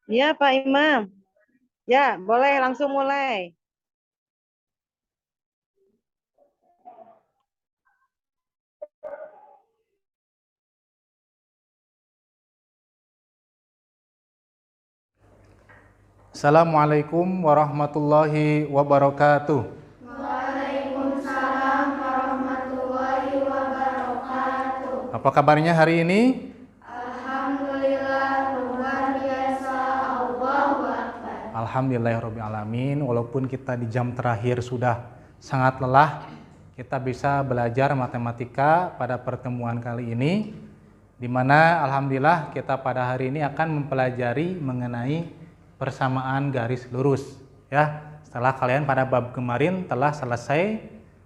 Iya, Pak Imam. Ya, boleh langsung mulai. Assalamualaikum warahmatullahi wabarakatuh. Waalaikumsalam warahmatullahi wabarakatuh. Apa kabarnya hari ini? Alhamdulillah luar biasa. Allahu Akbar. Alhamdulillahirabbil alamin. Walaupun kita di jam terakhir sudah sangat lelah, kita bisa belajar matematika pada pertemuan kali ini, di mana alhamdulillah kita pada hari ini akan mempelajari mengenai persamaan garis lurus. Ya, setelah kalian pada bab kemarin telah selesai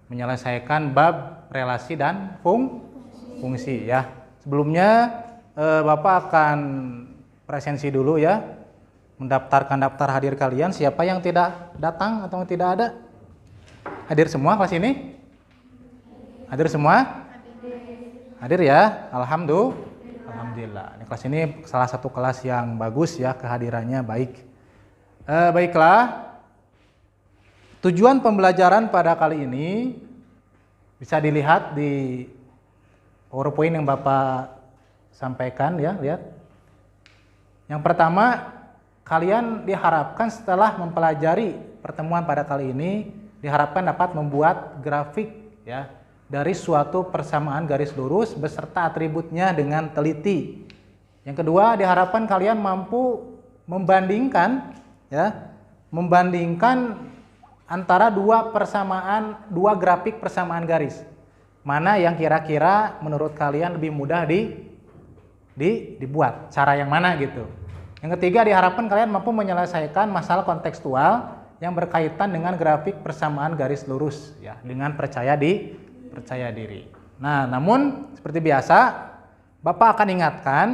menyelesaikan bab relasi dan fungsi ya. Sebelumnya Bapak akan presensi dulu ya, mendaftarkan daftar hadir kalian. Siapa yang tidak datang atau tidak ada? Hadir semua kelas ini? Hadir semua? Hadir ya, alhamdulillah. Ini kelas ini salah satu kelas yang bagus ya, kehadirannya baik. Baiklah, tujuan pembelajaran pada kali ini bisa dilihat di PowerPoint yang Bapak sampaikan ya, lihat. Yang pertama, kalian diharapkan setelah mempelajari pertemuan pada kali ini, diharapkan dapat membuat grafik ya dari suatu persamaan garis lurus beserta atributnya dengan teliti. Yang kedua, diharapkan kalian mampu membandingkan antara dua grafik persamaan garis. Mana yang kira-kira menurut kalian lebih mudah dibuat? Cara yang mana gitu. Yang ketiga, diharapkan kalian mampu menyelesaikan masalah kontekstual yang berkaitan dengan grafik persamaan garis lurus ya, dengan percaya diri. Nah, namun seperti biasa, Bapak akan ingatkan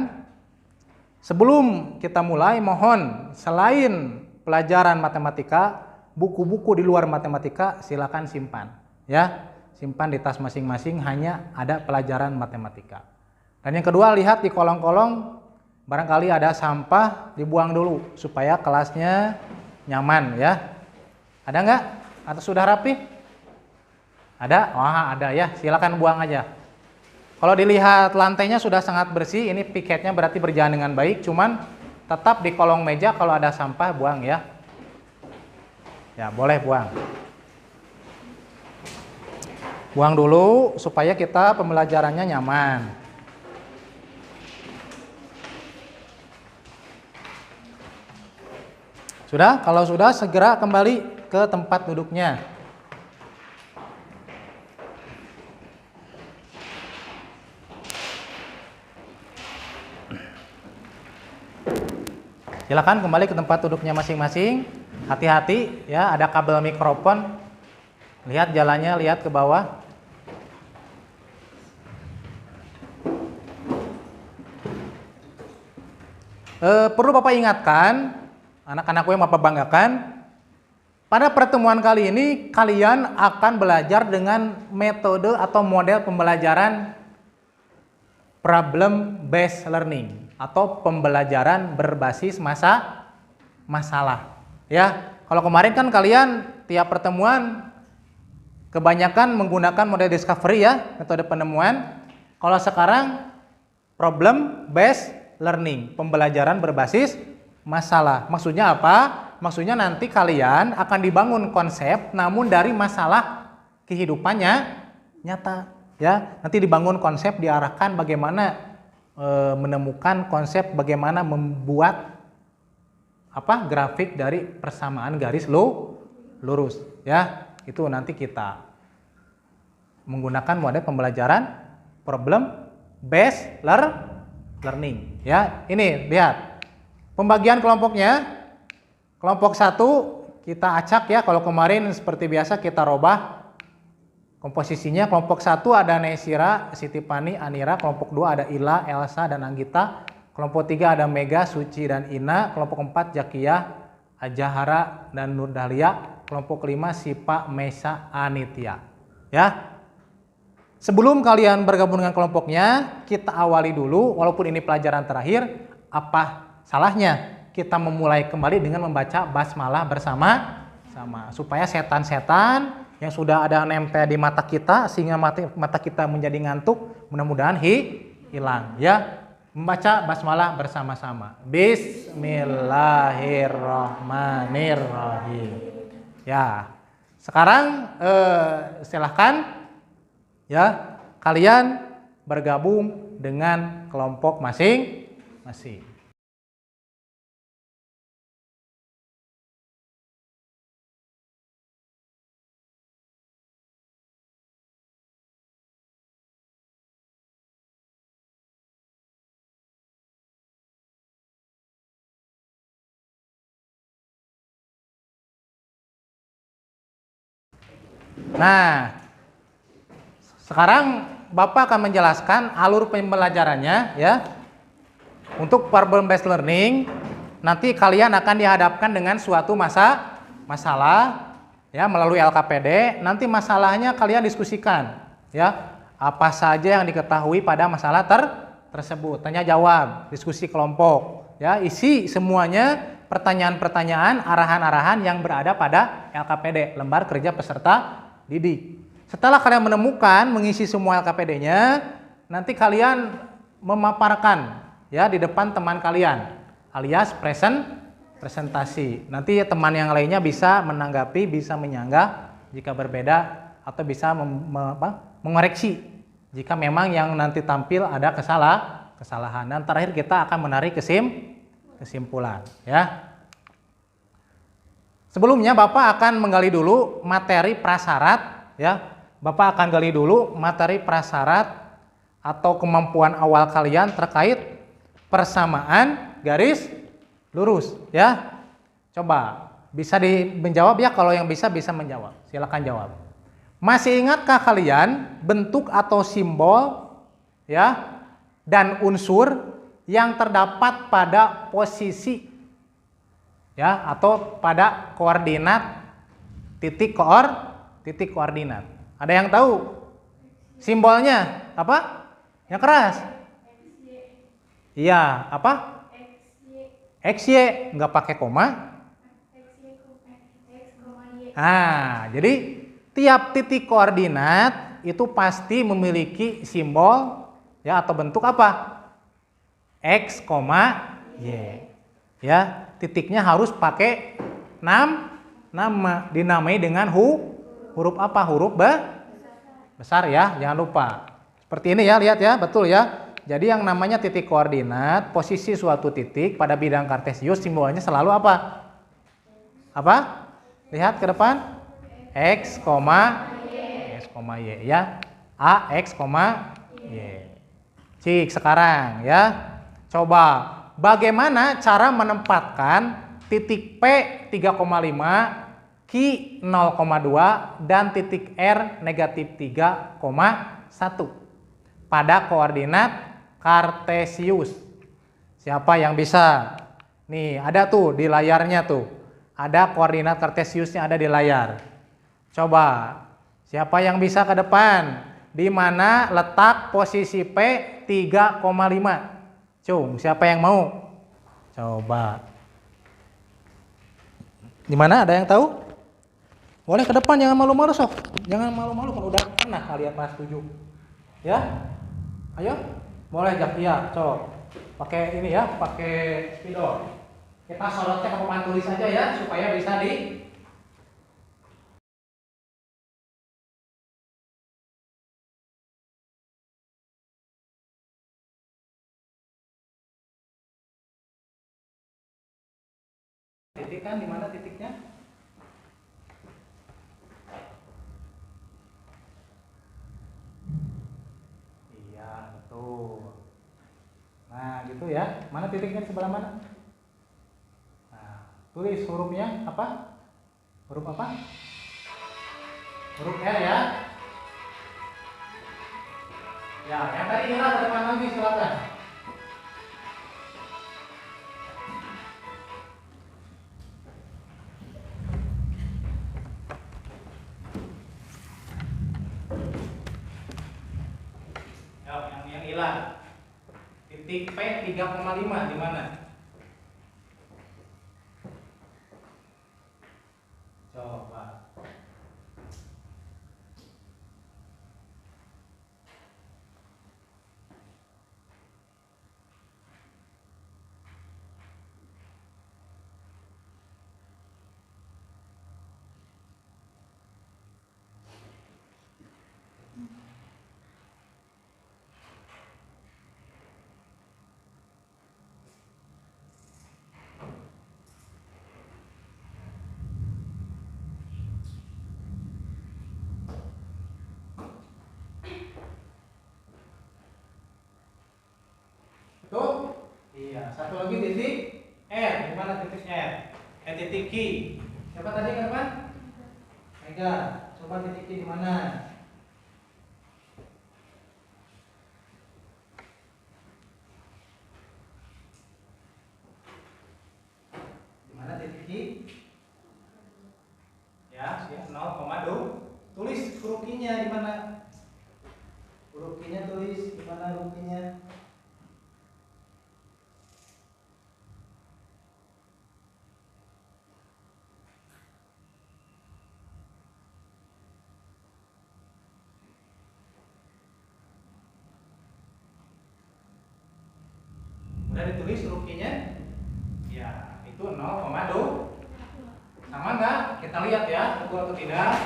sebelum kita mulai, mohon selain pelajaran matematika, buku-buku di luar matematika silakan simpan ya. Simpan di tas masing-masing, hanya ada pelajaran matematika. Dan yang kedua, lihat di kolong-kolong, barangkali ada sampah, dibuang dulu supaya kelasnya nyaman ya. Ada nggak? Atau sudah rapi? Ada? Wah, ada ya, silakan buang aja. Kalau dilihat lantainya sudah sangat bersih, ini piketnya berarti berjalan dengan baik, cuman tetap di kolong meja kalau ada sampah buang ya. Ya, boleh buang. Buang dulu supaya kita pembelajarannya nyaman. Sudah? Kalau sudah, segera kembali ke tempat duduknya. Silakan kembali ke tempat duduknya masing-masing. Hati-hati ya, ada kabel mikrofon. Lihat jalannya, lihat ke bawah. Perlu Bapak ingatkan, anak-anakku yang Bapak banggakan, pada pertemuan kali ini kalian akan belajar dengan metode atau model pembelajaran problem based learning atau pembelajaran berbasis masalah. Ya, kalau kemarin kan kalian tiap pertemuan kebanyakan menggunakan model discovery ya, metode penemuan. Kalau sekarang problem based learning, pembelajaran berbasis masalah. Maksudnya apa? Maksudnya nanti kalian akan dibangun konsep namun dari masalah kehidupannya nyata ya. Nanti dibangun konsep, diarahkan bagaimana menemukan konsep, bagaimana membuat grafik dari persamaan garis lurus ya. Itu nanti kita menggunakan model pembelajaran problem based learning ya. Ini lihat pembagian kelompoknya. Kelompok 1 kita acak ya, kalau kemarin seperti biasa kita robah komposisinya. Kelompok 1 ada Nesira, Siti Pani, Anira. Kelompok 2 ada Ila, Elsa, dan Anggita. Kelompok 3 ada Mega, Suci, dan Ina. Kelompok 4 Jakiyah, Ajahara, dan Nur Dahlia. Kelompok 5 Sipa, Mesa, Anitya ya. Sebelum kalian bergabung dengan kelompoknya, kita awali dulu, walaupun ini pelajaran terakhir, apa salahnya kita memulai kembali dengan membaca basmalah bersama-sama supaya setan-setan yang sudah ada nempel di mata kita sehingga mata kita menjadi ngantuk mudah-mudahan hilang ya. Membaca basmalah bersama-sama. Bismillahirrahmanirrahim. Ya. Sekarang silahkan ya kalian bergabung dengan kelompok masing-masing. Nah, sekarang Bapak akan menjelaskan alur pembelajarannya ya. Untuk problem based learning, nanti kalian akan dihadapkan dengan suatu masalah ya melalui LKPD. Nanti masalahnya kalian diskusikan ya. Apa saja yang diketahui pada masalah tersebut. Tanya jawab, diskusi kelompok ya, isi semuanya pertanyaan-pertanyaan, arahan-arahan yang berada pada LKPD, lembar kerja peserta didik. Setelah kalian menemukan mengisi semua LKPD-nya, nanti kalian memaparkan ya di depan teman kalian alias presentasi. Nanti teman yang lainnya bisa menanggapi, bisa menyanggah jika berbeda atau bisa mengoreksi jika memang yang nanti tampil ada kesalahan. Dan terakhir kita akan menarik kesimpulan ya. Sebelumnya Bapak akan menggali dulu materi prasyarat ya. Bapak akan gali dulu materi prasyarat atau kemampuan awal kalian terkait persamaan garis lurus ya. Coba bisa menjawab ya, kalau yang bisa menjawab. Silakan jawab. Masih ingatkah kalian bentuk atau simbol ya dan unsur yang terdapat pada posisi ya atau pada koordinat titik koordinat? Ada yang tahu simbolnya apa? Yang keras? Iya, apa? XY, nggak pakai koma. Ah, jadi tiap titik koordinat itu pasti memiliki simbol ya atau bentuk apa? X, Y. Ya, titiknya harus pakai nama, dinamai dengan huruf apa? Huruf besar ya, jangan lupa. Seperti ini ya, lihat ya, betul ya. Jadi yang namanya titik koordinat, posisi suatu titik pada bidang kartesius simbolnya selalu apa? Apa? Lihat ke depan. X, Y ya. A, X, Y. Cik, sekarang ya. Coba bagaimana cara menempatkan titik P 3,5, Q 0,2 dan titik R negatif 3,1 pada koordinat kartesius. Siapa yang bisa? Nih, ada tuh di layarnya tuh. Ada koordinat kartesiusnya ada di layar. Coba, siapa yang bisa ke depan? Di mana letak posisi P 3,5? Cung, siapa yang mau? Coba. Di mana? Ada yang tahu? Boleh ke depan, jangan malu-malu sok. Jangan malu-malu kan udah pernah kalian kelas 7. Ya? Ayo. Boleh Jakia, cok. Pakai ini ya, pakai spidol. Kita sorotnya ke papan tulis aja ya supaya bisa titik kan, di mana titiknya? Iya, betul. Nah, gitu ya. Mana titiknya di sebelah mana? Nah, tulis hurufnya apa? Huruf apa? Huruf R ya. Ya, yang tadi kita ke depan lagi silakan. Yang hilang. Titik P 3,5 di mana? Iya, satu lagi titik R. Di mana titik R? Titik Q. Siapa tadi kapan? Mega. Coba titik Q di mana? Di mana titik Q? Ya, 0,2. Tulis huruf Q-nya di mana? Huruf Q-nya tulis di mana huruf Q-nya? Udah ditulis huruf Q-nya? Ya, itu 0,2. Sama enggak? Kita lihat ya, betul atau tidak.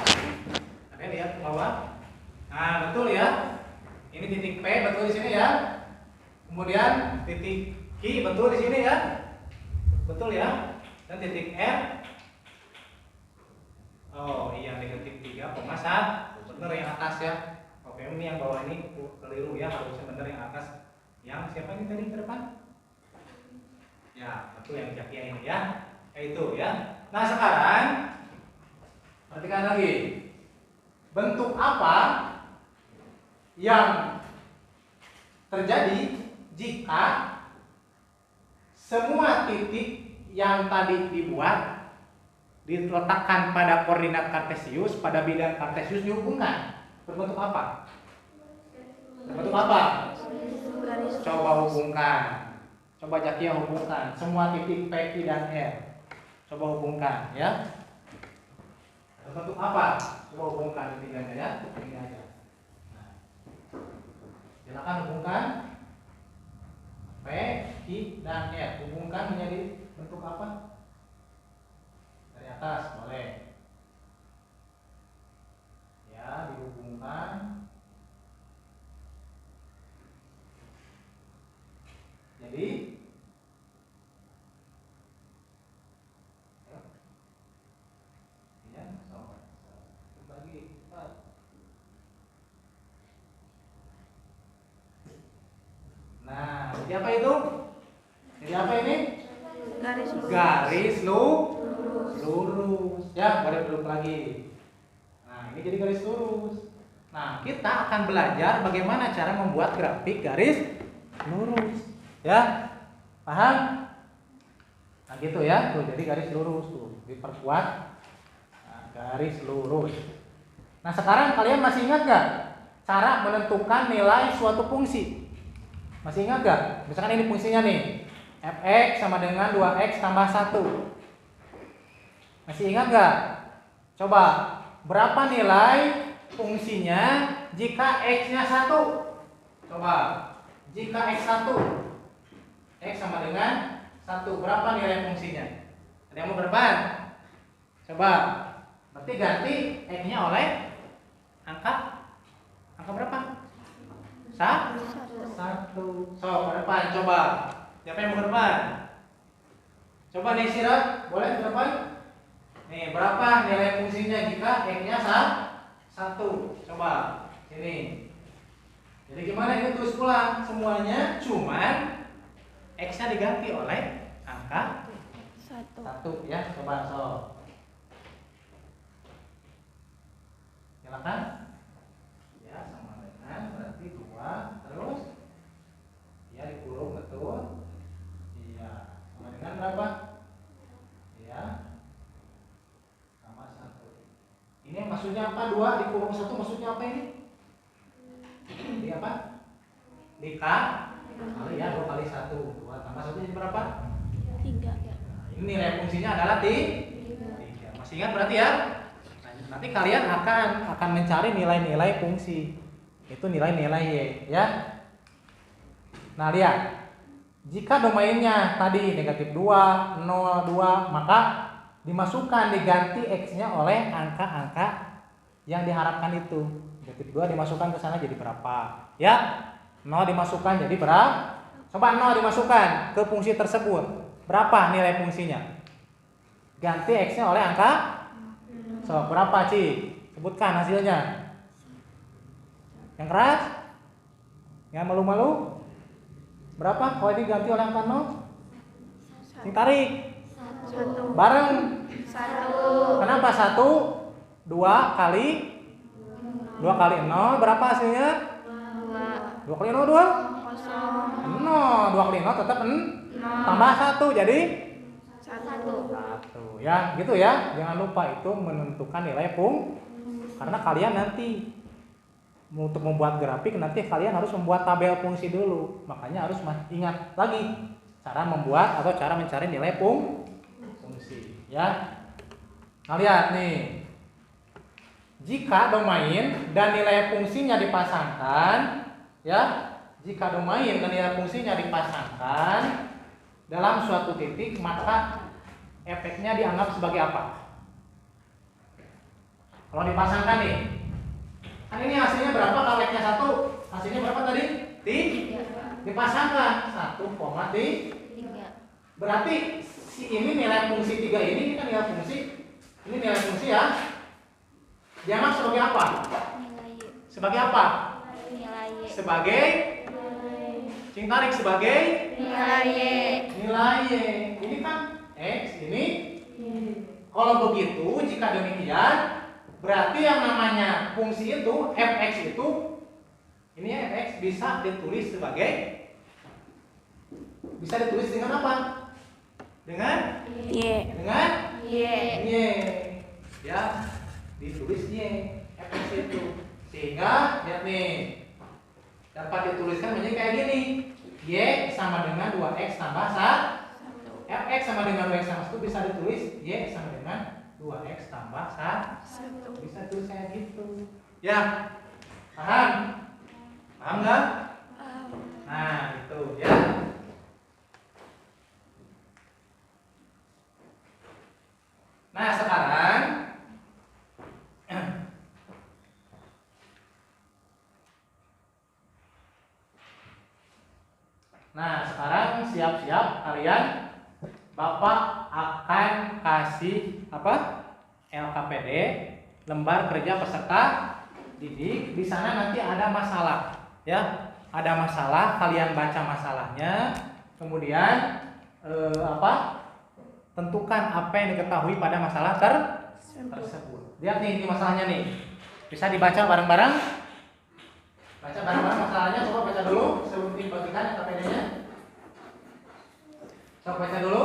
Ada lihat ke bawah. Nah, betul ya. Ini titik P betul di sini ya. Kemudian titik Q betul di sini ya. Betul ya. Dan titik R. Oh iya, negatif 3,1. Benar yang atas ya. Oke, ini yang bawah ini keliru ya, harusnya benar yang atas. Yang siapa ini tadi ke depan? Ya, betul yang Jakia ini ya. Itu ya. Nah, sekarang perhatikan lagi. Bentuk apa yang terjadi jika semua titik yang tadi dibuat diletakkan pada koordinat kartesius, pada bidang kartesius dihubungkan? Berbentuk apa? Berbentuk apa? Coba hubungkan. Coba Jakia hubungkan semua titik P, Q, dan R. Coba hubungkan ya. Berbentuk apa? Coba hubungkan intinya ya. Ini aja. Nah, silakan hubungkan P, Q, dan R. Hubungkan menjadi bentuk apa? Dari atas boleh. Ya, dihubungkan. Jadi ya, bagi nah, jadi apa itu? Jadi apa ini? Garis lurus. Ya, boleh duduk lagi. Nah, ini jadi garis lurus. Nah, kita akan belajar bagaimana cara membuat grafik garis lurus. Ya, paham? Nah, gitu ya. Tuh, jadi garis lurus tuh diperkuat. Nah, garis lurus. Nah, sekarang kalian masih ingat gak cara menentukan nilai suatu fungsi? Masih ingat gak? Misalkan ini fungsinya nih, fx sama dengan 2x tambah 1. Masih ingat gak? Coba, berapa nilai fungsinya jika x-nya 1? Coba, jika x1, x sama dengan 1, berapa nilai fungsinya? Ada yang mau ke depan? Coba, berarti ganti x-nya oleh angka berapa? 1. So, ke depan coba. Siapa yang mau ke depan? Coba nih Sirat, boleh ke depan? Nih, berapa nilai fungsinya jika x-nya 1? Coba, sini. Jadi gimana ini tulis ulang? Semuanya cuman x-nya diganti oleh angka 1 ya. Coba so. Silakan. Ya, sama dengan berarti 2 terus ya dikurung betul. Iya, sama dengan berapa? Ya. Sama 1. Ini maksudnya apa? 2 dikurung 1 maksudnya apa ini? Di apa? Di K kali ya 2 kali 1. 2 tambah 1 jadi berapa? 3. Nah, ini nilai fungsinya adalah 3. Masih ingat berarti ya? Nanti kalian akan mencari nilai-nilai fungsi. Itu nilai-nilai Y ya. Nah, lihat. Jika domainnya tadi negatif 2, 0, 2, maka dimasukkan diganti x-nya oleh angka-angka yang diharapkan itu. Negatif 2 dimasukkan ke sana jadi berapa? Ya. 0 dimasukkan jadi berapa? Coba 0 dimasukkan ke fungsi tersebut. Berapa nilai fungsinya? Ganti x-nya oleh angka. So, berapa, Ci? Sebutkan hasilnya. Yang keras? Yang malu-malu? Berapa? Kalau ini ganti oleh angka 0? Sing tarik. 1. Bareng. 1. Kenapa 1? 2 kali 0 berapa hasilnya? 2 kali 0 2? 0. 0. 2 kali 0 tetap tambah 1 jadi 1. ya, gitu ya. Jangan lupa itu menentukan nilai karena kalian nanti untuk membuat grafik nanti kalian harus membuat tabel fungsi dulu. Makanya harus ingat lagi cara membuat atau cara mencari nilai fungsi ya. Nah, lihat nih. Jika domain dan nilai fungsinya dipasangkan ya, jika domain dan nilai fungsinya dipasangkan dalam suatu titik, maka efeknya dianggap sebagai apa? Kalau dipasangkan nih, kan ini hasilnya berapa kalau efeknya 1? Hasilnya berapa tadi? Dipasangkan 1,3. Berarti si ini nilai fungsi 3 ini kan nilai fungsi. Ini nilai fungsi ya. Dianggap sebagai apa? Sebagai apa? Sebagai cing tarik sebagai Nilai Y. nilai Y. Ini kan X, ini. Kalau begitu, jika demikian, berarti yang namanya fungsi itu, fx itu, ini ya fx bisa ditulis sebagai, bisa ditulis dengan apa? Dengan Y. dengan Y. Y. Ya, ditulis Y, fx itu. Sehingga, lihat nih, dapat dituliskan menjadi kayak gini. Y sama dengan 2x tambah 1. Fx sama dengan 2x tambah 1 bisa ditulis Y sama dengan 2x tambah 1. Bisa tulis kayak gitu. Ya. Paham? Paham nggak? Nah, itu ya. Nah, sekarang siap-siap kalian. Bapak akan kasih apa? LKPD, lembar kerja peserta didik. Di sana nanti ada masalah, ya. Ada masalah, kalian baca masalahnya. Kemudian tentukan apa yang diketahui pada masalah tersebut. Lihat nih, ini masalahnya nih. Bisa dibaca bareng-bareng? Baca bareng-bareng masalahnya. Coba baca dulu sebelum dibagikan LKPD-nya. Coba baca dulu.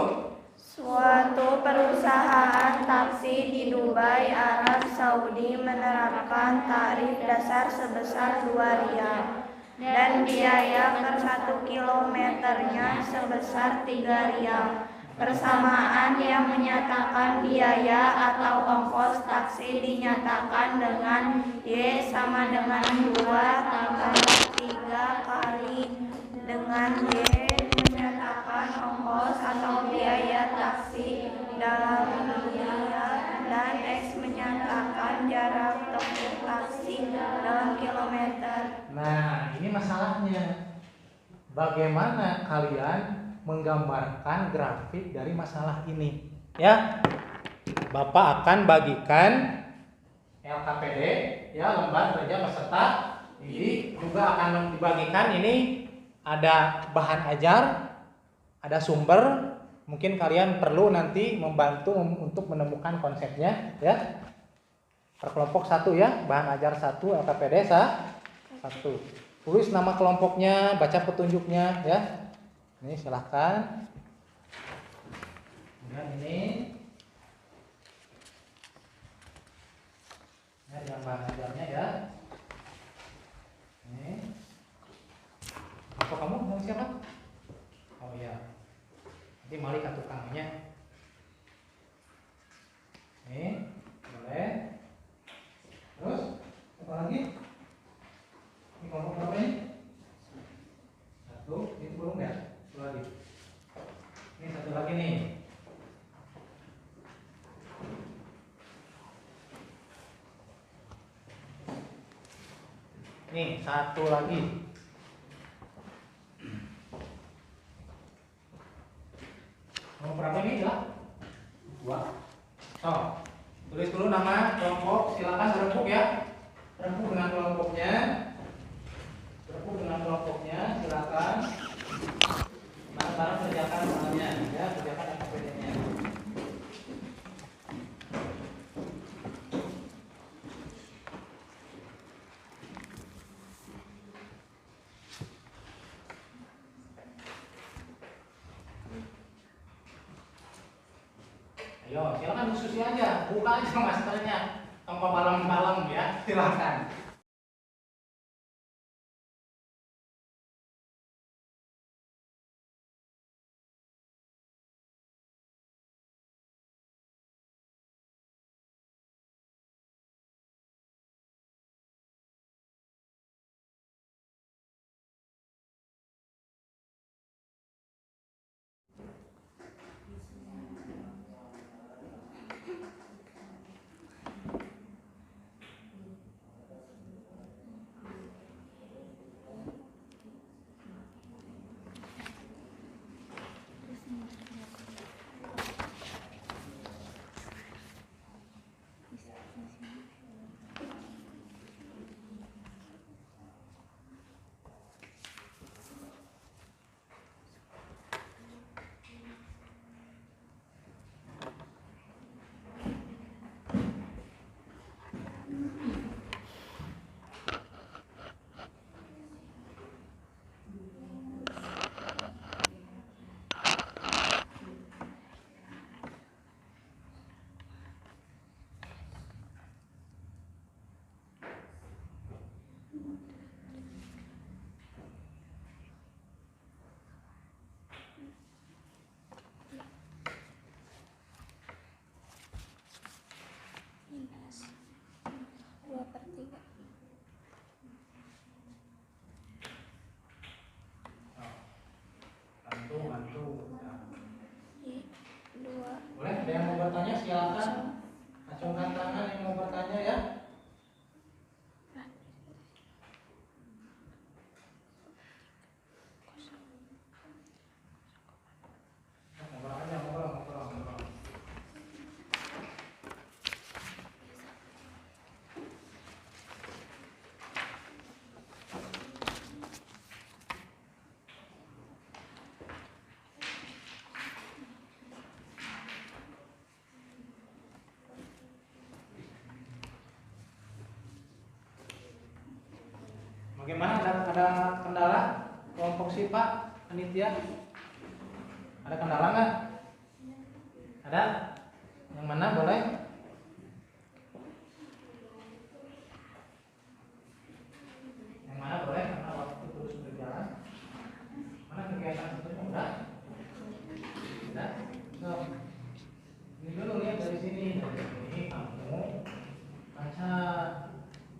Suatu perusahaan taksi di Dubai, Arab Saudi menerapkan tarif dasar sebesar 2 rial dan biaya per 1 kilometernya sebesar 3 rial. Persamaan yang menyatakan biaya atau ongkos taksi dinyatakan dengan Y sama dengan 2 tambah 3 kali dengan Y menyatakan ongkos atau biaya taksi dalam rupiah dan X menyatakan jarak tempuh taksi dalam kilometer. Nah, ini masalahnya. Bagaimana kalian menggambarkan grafik dari masalah ini? Ya, Bapak akan bagikan LKPD, ya, lembar kerja peserta didik. Juga akan dibagikan ini ada bahan ajar, ada sumber. Mungkin kalian perlu nanti membantu untuk menemukan konsepnya, ya. Per kelompok 1 ya, bahan ajar 1, LKPD 1. Tulis nama kelompoknya, baca petunjuknya, ya. Ini silahkan. Kemudian ini yang bahan ajarnya ya. Ini. Apa kamu mau siapa? Oh iya. Nanti mali ke tukangnya. Ini boleh. Terus apa lagi? Ini kelompok berapa ini? 1, itu belum ya? Satu lagi. Ini satu lagi nih. Nih, satu lagi. Nomor berapa ini ya? 2. So, tulis dulu nama kelompok. Silakan berempuk ya. Berempuk dengan kelompoknya. Berempuk dengan kelompoknya. Silakan. Ayo, silakan diskusi aja, buka aja maskernya tanpa balem-balem ya, silakan. Bantu. Boleh, ada yang mau bertanya silakan. Acungkan tangan yang mau bertanya ya. Ngobrol aja, ngobrol. Bagaimana, ada kendala kelompok si Pak panitia? Ada kendala nggak? Ada? Yang mana boleh? Yang mana boleh? Karena waktu terus berjalan. Mana kegiatan sebetulnya udah? Udah? So, ini dulu lihat dari sini. Dari sini kamu baca.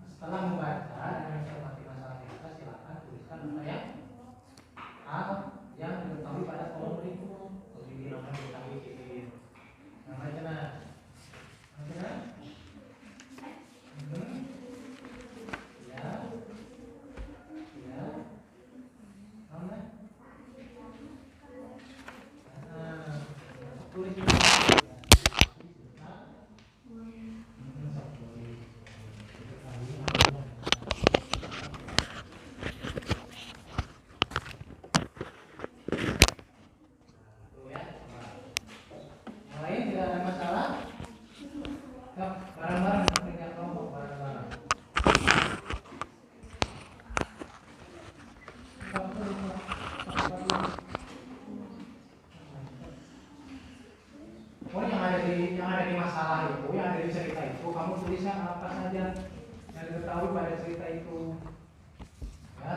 Setelah membaca dan mencermati masalah kita, silakan tuliskan apa ya? Hal yang diketahui pada kolom berikut. Lebih namanya diketahui. Nah, baca nah. Baca. Ya. Ya. Mana? Tulis. Yang ada di masalah itu, yang ada di cerita itu, kamu tuliskan apa saja yang diketahui pada cerita itu, ya.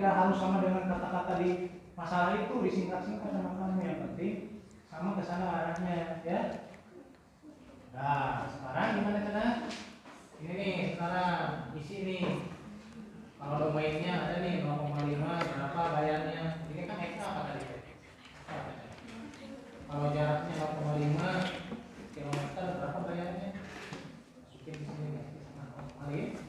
tidak harus sama dengan kata-kata di masalah itu, disingkat-singkat sama kamu, yang penting sama ke sana arahnya ya. Nah, sekarang gimana cara? Ini nih, sekarang isi nih. Kalau domainnya ada nih 0,5 berapa bayarnya? Ini kan X apa tadi? Kalau jaraknya 0,5 kilometer berapa bayarnya? Masukin di sini ya. Kali.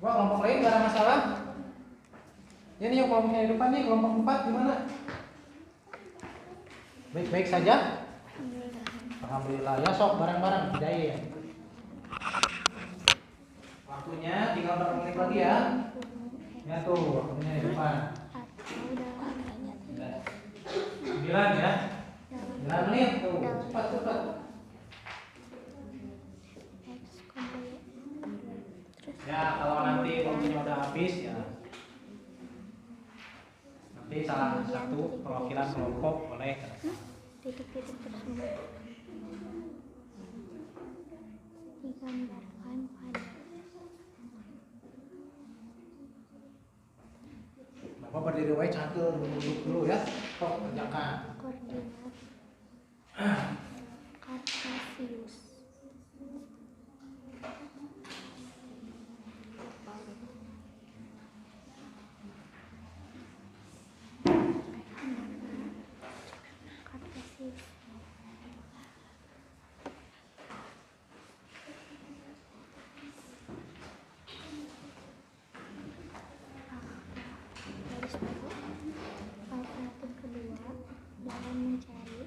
Wah, kelompok lain gak ada masalah. Ya nih yang kelompoknya di depan nih, kelompok 4 gimana? Baik-baik saja? Alhamdulillah. Ya sok bareng-bareng hidayah. Waktunya tinggal berapa menit lagi ya? Ya tuh, waktunya di depan. 9 ya? 9 menit tuh, cepat. Ya, kalau nanti waktunya udah habis ya nanti salah satu perwakilan kelompok boleh titik-titik tersebut digambarkan pada Bapak berdiri wae cantul duduk dulu ya. Kok kerjakan koordinat Kartesius. Alternatif kedua dalam mencari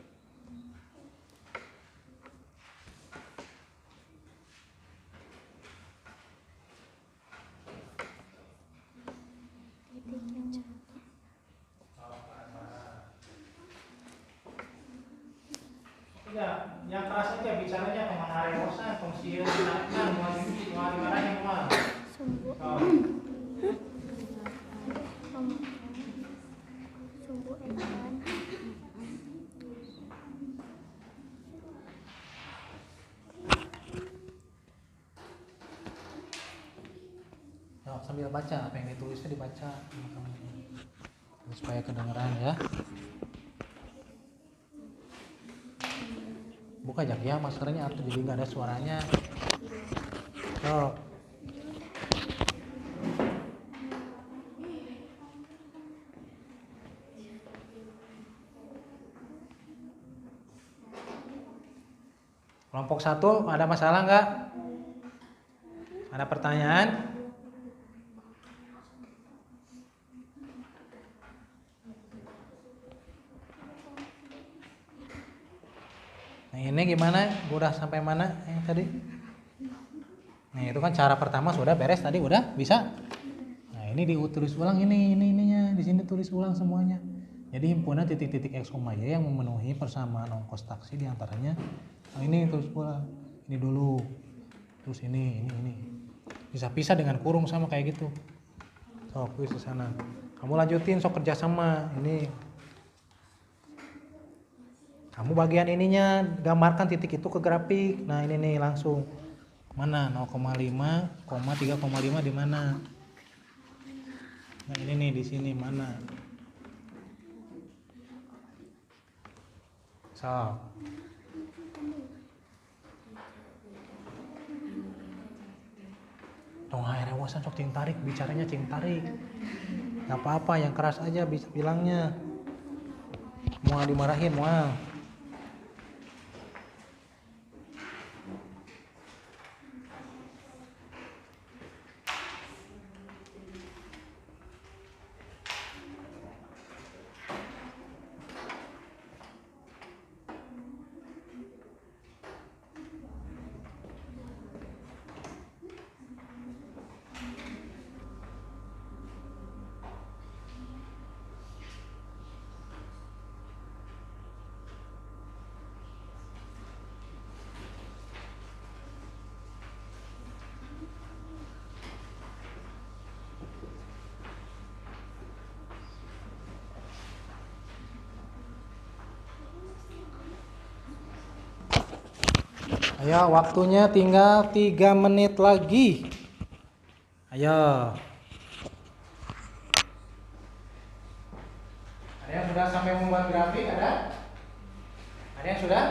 titik yang jatuh. tidak, yang keras aja bicaranya kemana remosan, fungsi dinamika, mau dimarahin mau. Sumbu sumbu etan Nah, sambil baca apa yang ditulisnya dibaca supaya kedengeran ya. Buka aja ya maskernya atau jadi nggak ada suaranya. So. Kelompok 1 ada masalah nggak? Ada pertanyaan? Nah ini gimana? Udah sampai mana yang tadi? Nah itu kan cara pertama sudah beres tadi, udah bisa. Nah ini ditulis ulang ininya, di sini tulis ulang semuanya. Jadi himpunan titik-titik X, Y yang memenuhi persamaan ongkos taksi diantaranya. Nah ini tulis ulang, ini dulu, terus ini. Pisah-pisah dengan kurung sama kayak gitu. Sok ke sana. Kamu lanjutin sok kerjasama. Ini kamu bagian ininya gambarkan titik itu ke grafik. Nah ini nih langsung mana 0,5, 3,5 di mana? Nah ini nih di sini mana? Sok. Dong akhirnya wasan sok cing tarik, bicaranya cing tarik. Gak apa-apa, yang keras aja bisa bilangnya. Mau dimarahin, mau. Ayo, waktunya tinggal 3 menit lagi. Ayo. Ada yang sudah sampai membuat grafik? Ada? Ada yang sudah?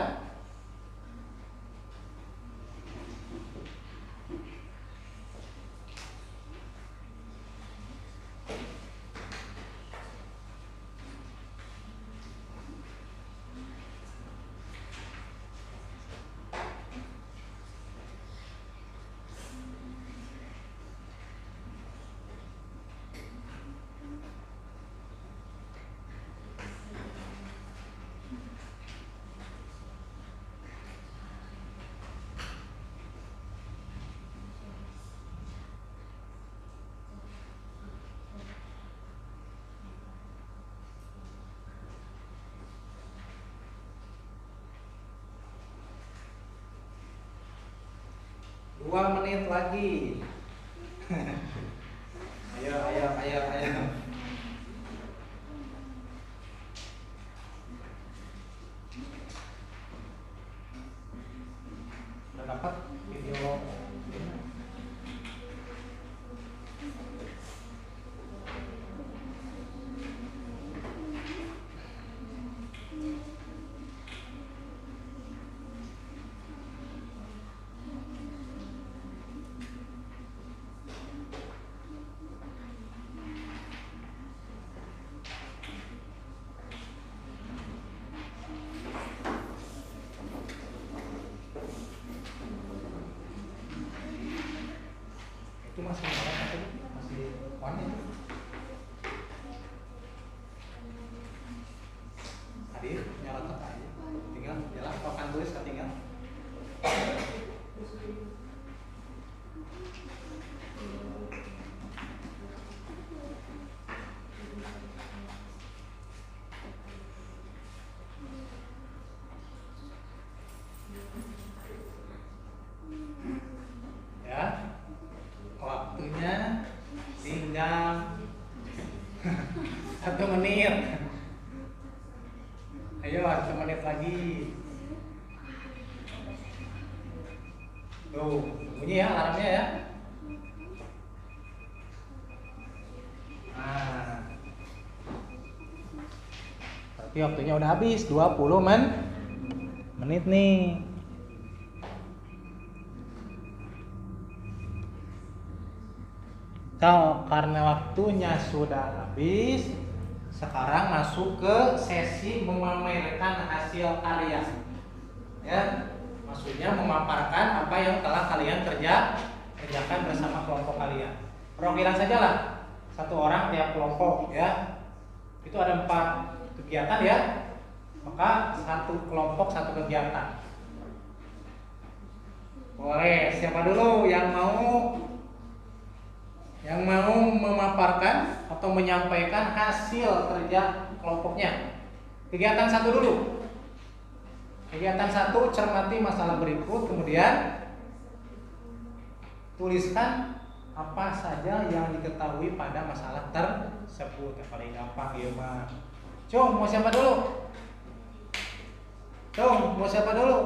Dua menit lagi. Ayo, ayo, ayo, ayo. Udah dapat video? Itu masih masih one itu. Hadir, nyala tekan aja. Tinggal jalan, papan tulis ketinggal. Ya. Waktunya tinggal 1 menit. Ayo 1 menit lagi. Tuh, bunyi ya alarmnya ya. Nah. Tapi waktunya udah habis 20 menit nih. Karena waktunya sudah habis, sekarang masuk ke sesi memamerkan hasil karya. Ya, maksudnya memaparkan apa yang telah kalian kerjakan bersama kelompok kalian. Perwakilan saja lah, 1 orang tiap kelompok ya. Itu ada 4 kegiatan ya, maka 1 kelompok 1 kegiatan. Boleh, siapa dulu yang mau memaparkan atau menyampaikan hasil kerja kelompoknya? Kegiatan 1 dulu. Kegiatan 1, cermati masalah berikut, kemudian tuliskan apa saja yang diketahui pada masalah tersebut. Yang paling gampang ya mah. Cung, mau siapa dulu? Cung, mau siapa dulu?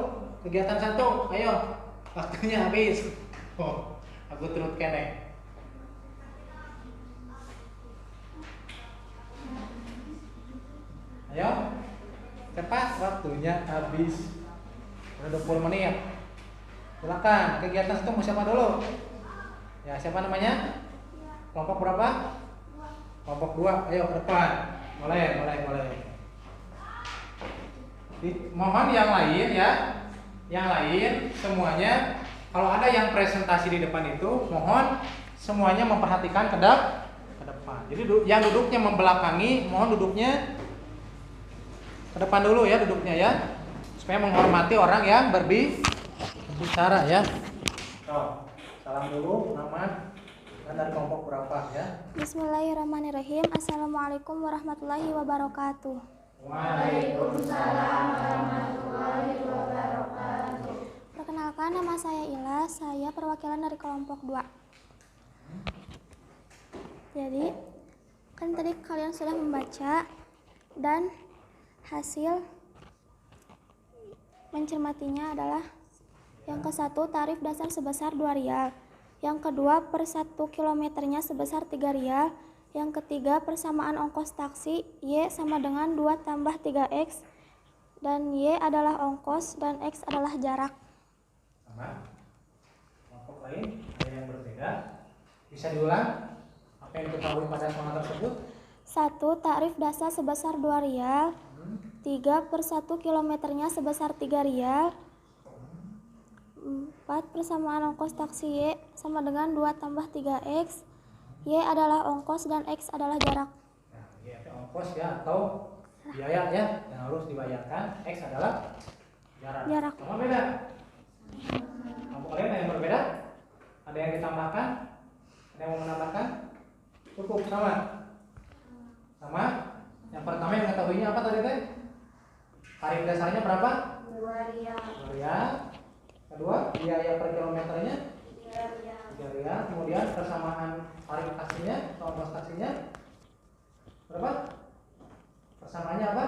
Kegiatan 1, ayo. Waktunya habis. Oh, aku turut kene. Ayo. Cepat, waktunya habis. Udah 20 menit. Silakan, kegiatan 1 mau siapa dulu? Ya, siapa namanya? Kelompok berapa? Kelompok 2. Ayo ke depan. Boleh. Mohon yang lain ya. Yang lain semuanya kalau ada yang presentasi di depan itu, mohon semuanya memperhatikan ke depan. Jadi yang duduknya membelakangi, mohon duduknya ke depan dulu ya duduknya ya. Supaya menghormati orang yang berbicara ya. Salam dulu, nama dan dari kelompok berapa ya? Bismillahirrahmanirrahim. Assalamualaikum warahmatullahi wabarakatuh. Waalaikumsalam warahmatullahi wabarakatuh. Perkenalkan, nama saya Ila. Saya perwakilan dari kelompok 2. Jadi, kan tadi kalian sudah membaca dan hasil mencermatinya adalah yang ke-1 tarif dasar sebesar 2 rial, yang kedua per 1 kilometernya sebesar 3 rial, yang ketiga persamaan ongkos taksi Y sama dengan 2 tambah 3X, dan Y adalah ongkos dan X adalah jarak. Sama. Kelompok lain ada yang berbeda. Bisa diulang apa yang diketahui pada soal tersebut? 1. Tarif dasar sebesar 2 rial. 3. Per 1 kilometernya sebesar 3 rial. 4. Persamaan ongkos taksi Y sama dengan 2 tambah 3X. Y adalah ongkos dan X adalah jarak. Nah, Y itu ongkos ya atau biaya ya yang harus dibayarkan. X adalah jarak. Sama beda. Kelompok lain ada yang berbeda? Ada yang ditambahkan? Ada yang mau menambahkan? Cukup sama. Sama. Yang pertama yang mengetahuinya apa tadi teh? Tarif dasarnya berapa? 2 rial. 2 rial. Kedua, biaya per kilometernya 3 rial. Kemudian persamaan tarif taksinya, ongkos taksinya berapa? Persamaannya apa?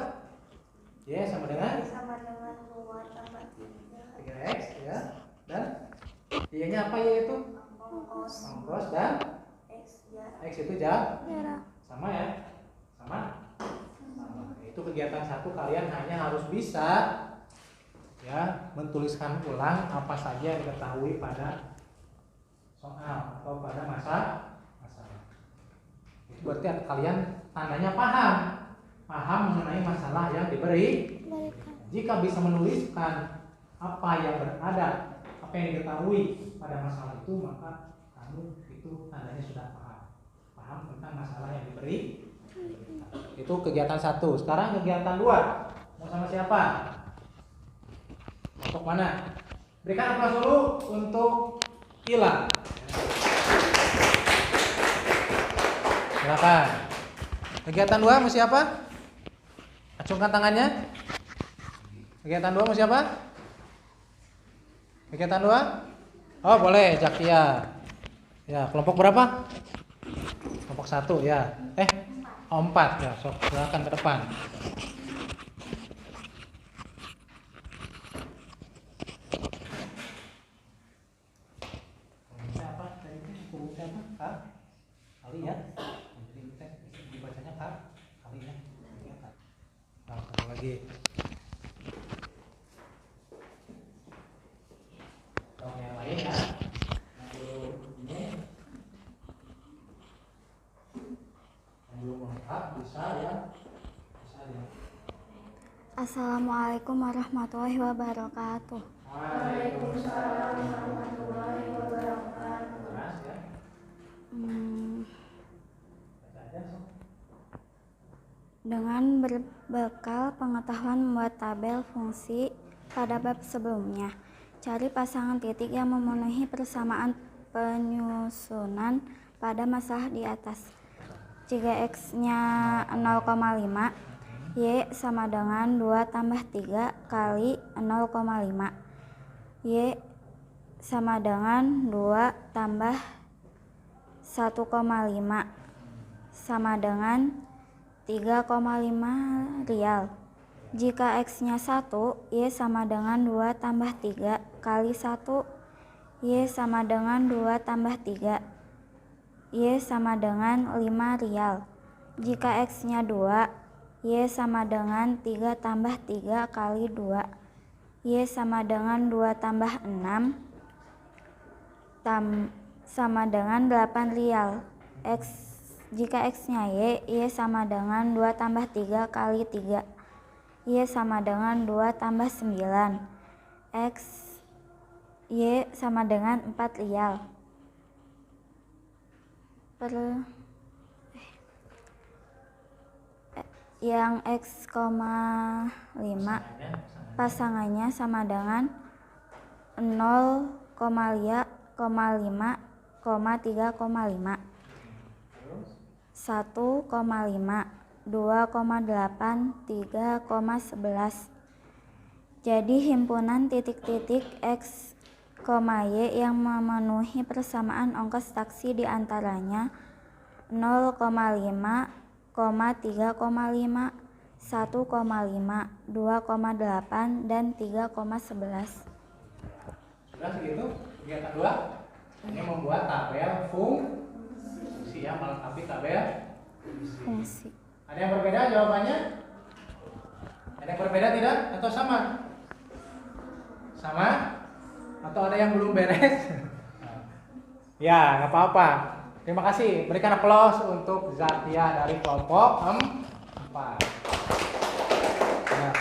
Y sama dengan 2 tambah 3X ya. Dan Y-nya apa Y itu? Ongkos dan X itu jarak. Sama ya? Sama. Itu kegiatan 1 kalian hanya harus bisa ya menuliskan ulang apa saja yang diketahui pada soal atau pada masalah. Itu berarti kalian tandanya paham mengenai masalah yang diberi. Jika bisa menuliskan apa yang berada, apa yang diketahui pada masalah itu, maka kamu itu tandanya sudah paham tentang masalah yang diberi. Itu kegiatan 1. Sekarang kegiatan 2. Mau sama siapa? Untuk mana? Berikan aplaus dulu untuk Ila. Silakan. Kegiatan 2 mau siapa? Acungkan tangannya. Kegiatan 2 mau siapa? Kegiatan 2? Oh, boleh, Zakia. Ya, kelompok berapa? Kelompok 1 ya. 4 ya. Sok, silakan ke depan. Kali ya. Dibacanya kali ya. Nah, satu lagi. Yang lain ya. Belum lengkap bisa ya. Assalamualaikum warahmatullahi wabarakatuh. Waalaikumsalam warahmatullahi wabarakatuh. Dengan berbekal pengetahuan membuat tabel fungsi pada bab sebelumnya, cari pasangan titik yang memenuhi persamaan penyusunan pada masalah di atas. Jika X-nya 0,5, Y sama dengan 2 tambah 3 kali 0,5. Y sama dengan 2 tambah 1,5 sama dengan 3,5 rial. Jika X-nya 1, Y sama dengan 2 tambah 3 kali 1, Y sama dengan 2 tambah 3, Y sama dengan 5 rial. Jika X-nya 2, Y sama dengan 3 tambah 3 kali 2, Y sama dengan 2 tambah 6, sama dengan 8 rial. Jika X-nya Y sama dengan 2 tambah 3 kali 3, Y sama dengan 2 tambah 9, Y sama dengan 4 rial. Yang X,5 pasangannya sama dengan 0,5, 3,5, 1,5, 2,8, 3,11. Jadi himpunan titik-titik X, Y yang memenuhi persamaan ongkos taksi diantaranya 0,5, 3,5, 1,5, 2,8, dan 3,11. Sudah segitu kegiatan 2. Ini membuat tabel fungsi ya, melengkapi tabel Fungsi. Ada yang berbeda jawabannya? Ada yang berbeda tidak? Atau sama? Sama? Atau ada yang belum beres? Ya, nggak apa-apa. Terima kasih. Berikan aplaus untuk Zakia dari kelompok 4. Nah,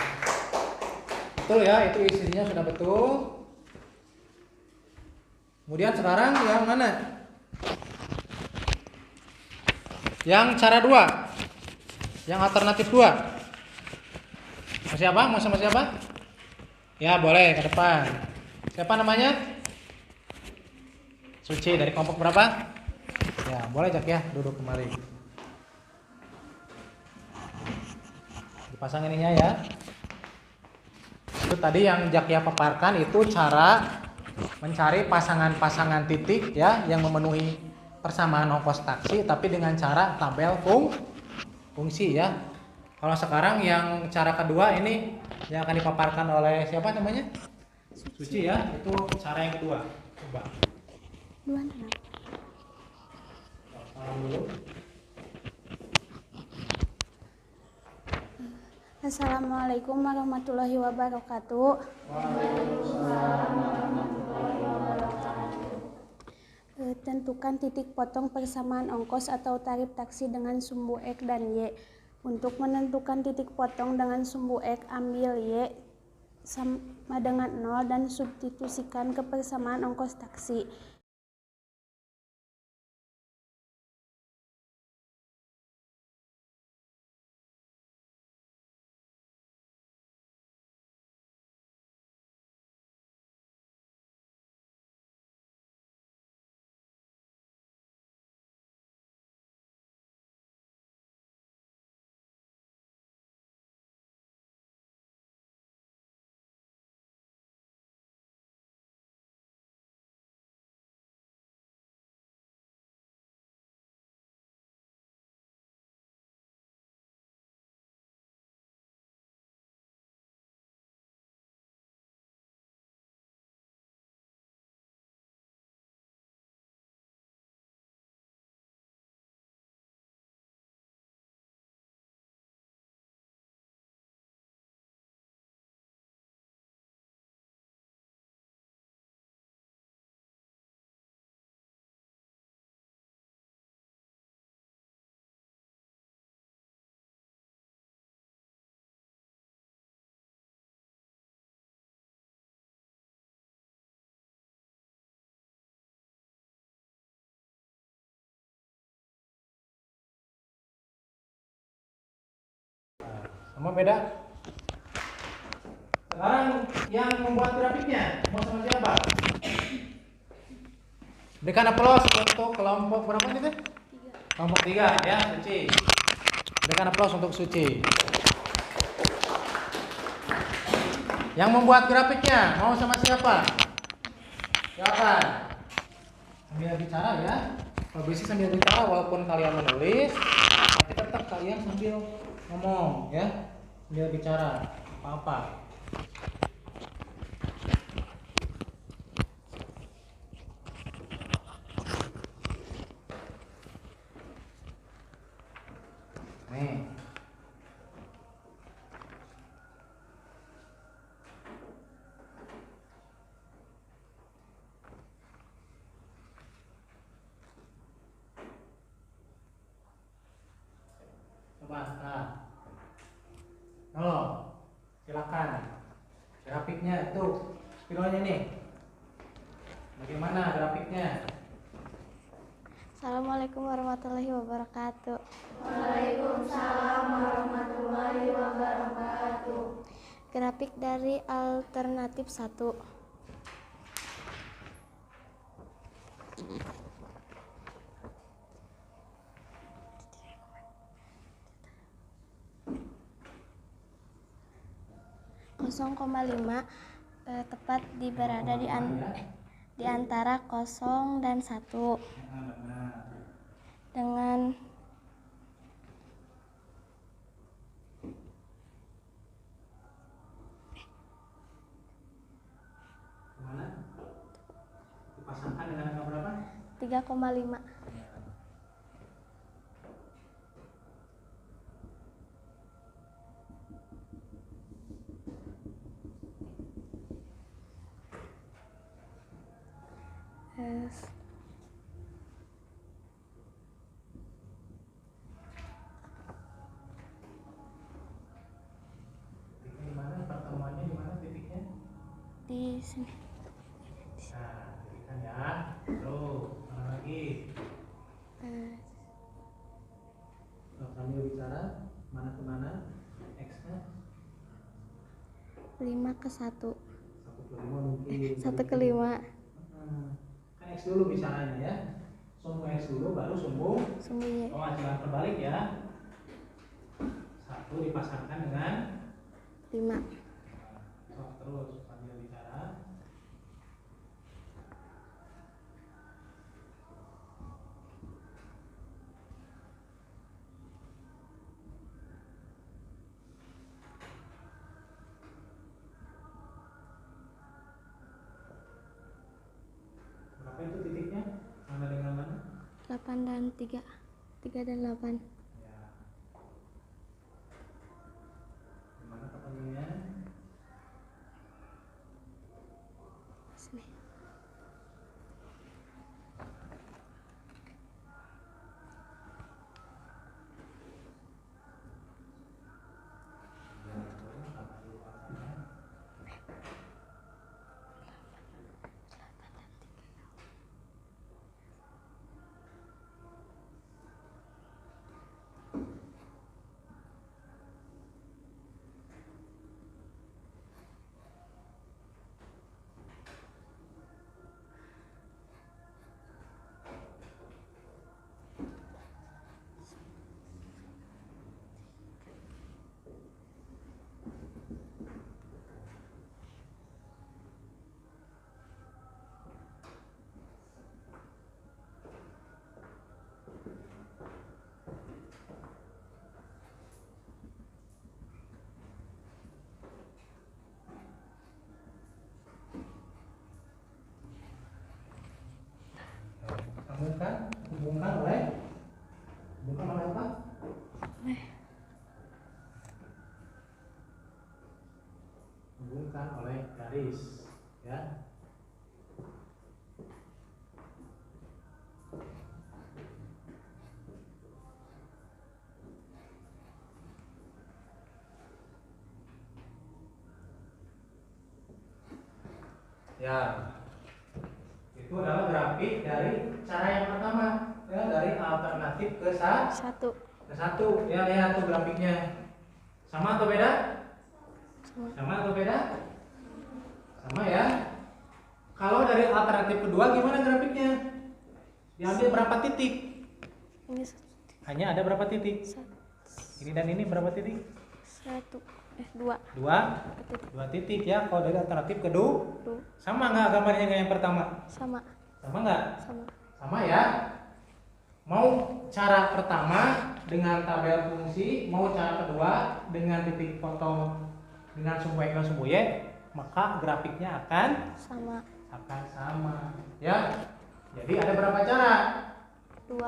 betul ya, itu isinya sudah betul. Kemudian sekarang yang mana? Yang cara 2. Yang alternatif 2. Siapa? Mau sama siapa? Ya, boleh ke depan. Siapa namanya? Suci dari kelompok berapa? Ya, boleh Jak ya, duduk kembali. Dipasang ininya ya. Itu tadi yang Jak ya paparkan itu cara mencari pasangan-pasangan titik ya yang memenuhi persamaan ongkos taksi tapi dengan cara tabel fungsi ya. Kalau sekarang yang cara kedua ini yang akan dipaparkan oleh siapa namanya? Suci ya, itu cara yang kedua. Coba. Assalamualaikum warahmatullahi wabarakatuh. Tentukan titik potong persamaan ongkos atau tarif taksi dengan sumbu X dan Y. Untuk menentukan titik potong dengan sumbu X, ambil Y sama dengan 0 dan substitusikan ke persamaan ongkos taksi. Sama beda? Sekarang yang membuat grafiknya mau sama siapa? Berikan aplaus untuk kelompok berapa nih? Kelompok 3 ya, Suci. Berikan aplaus untuk Suci. Yang membuat grafiknya mau sama siapa? Siapa? Sambil bicara ya. Kalau bisa sambil bicara walaupun kalian menulis, tapi tetap kalian sambil ngomong ya, sambil bicara apa-apa. Nih. Coba, nah. Halo, silakan. Grafiknya tuh, spidolnya nih. Bagaimana grafiknya? Assalamualaikum warahmatullahi wabarakatuh. Waalaikumsalam warahmatullahi wabarakatuh. Grafik dari alternatif 1. Kosong koma 5 tepat berada di antara 0 dan 1 dengan Kemana? Dipasangkan dengan angka berapa? 3,5. Titiknya di mana? Pertemuannya di mana titiknya? Di sini. Nah, titikkan ya. Tuh, mana lagi? Sambil bicara, mana ke mana? X-nya? 5 ke 1. 1 ke 5 mungkin. 1 ke 5. Kan X dulu bicaranya ya. Sumbu X dulu baru sumbu Sumbu Y. penghasilan terbalik ya. 1 dipasangkan dengan 5. terus sambil bicara. Berapa itu titiknya? Mana dengan mana? 8 dan 3. 3 dan 8. Ya. Gimana ketemunya? Sini. Hubungkan oleh apa? Hubungkan oleh garis ya. Ya, itu adalah grafik dari cara yang pertama ya, dari alternatif ke Satu. ya, lihat tuh grafiknya sama atau beda? Sama atau beda? Sama ya. Kalau dari alternatif kedua gimana grafiknya? Diambil berapa titik? Ini Hanya ada berapa titik? Ini dan ini berapa titik? 2. Dua titik ya. Kalau dari alternatif kedua, sama nggak gambarnya dengan yang pertama? Sama. Sama nggak? Sama. Sama ya. Mau cara pertama dengan tabel fungsi, mau cara kedua dengan titik potong dengan sumbu X dan sumbu Y, maka grafiknya akan Sama. sama. Ya. Jadi ada berapa cara? 2.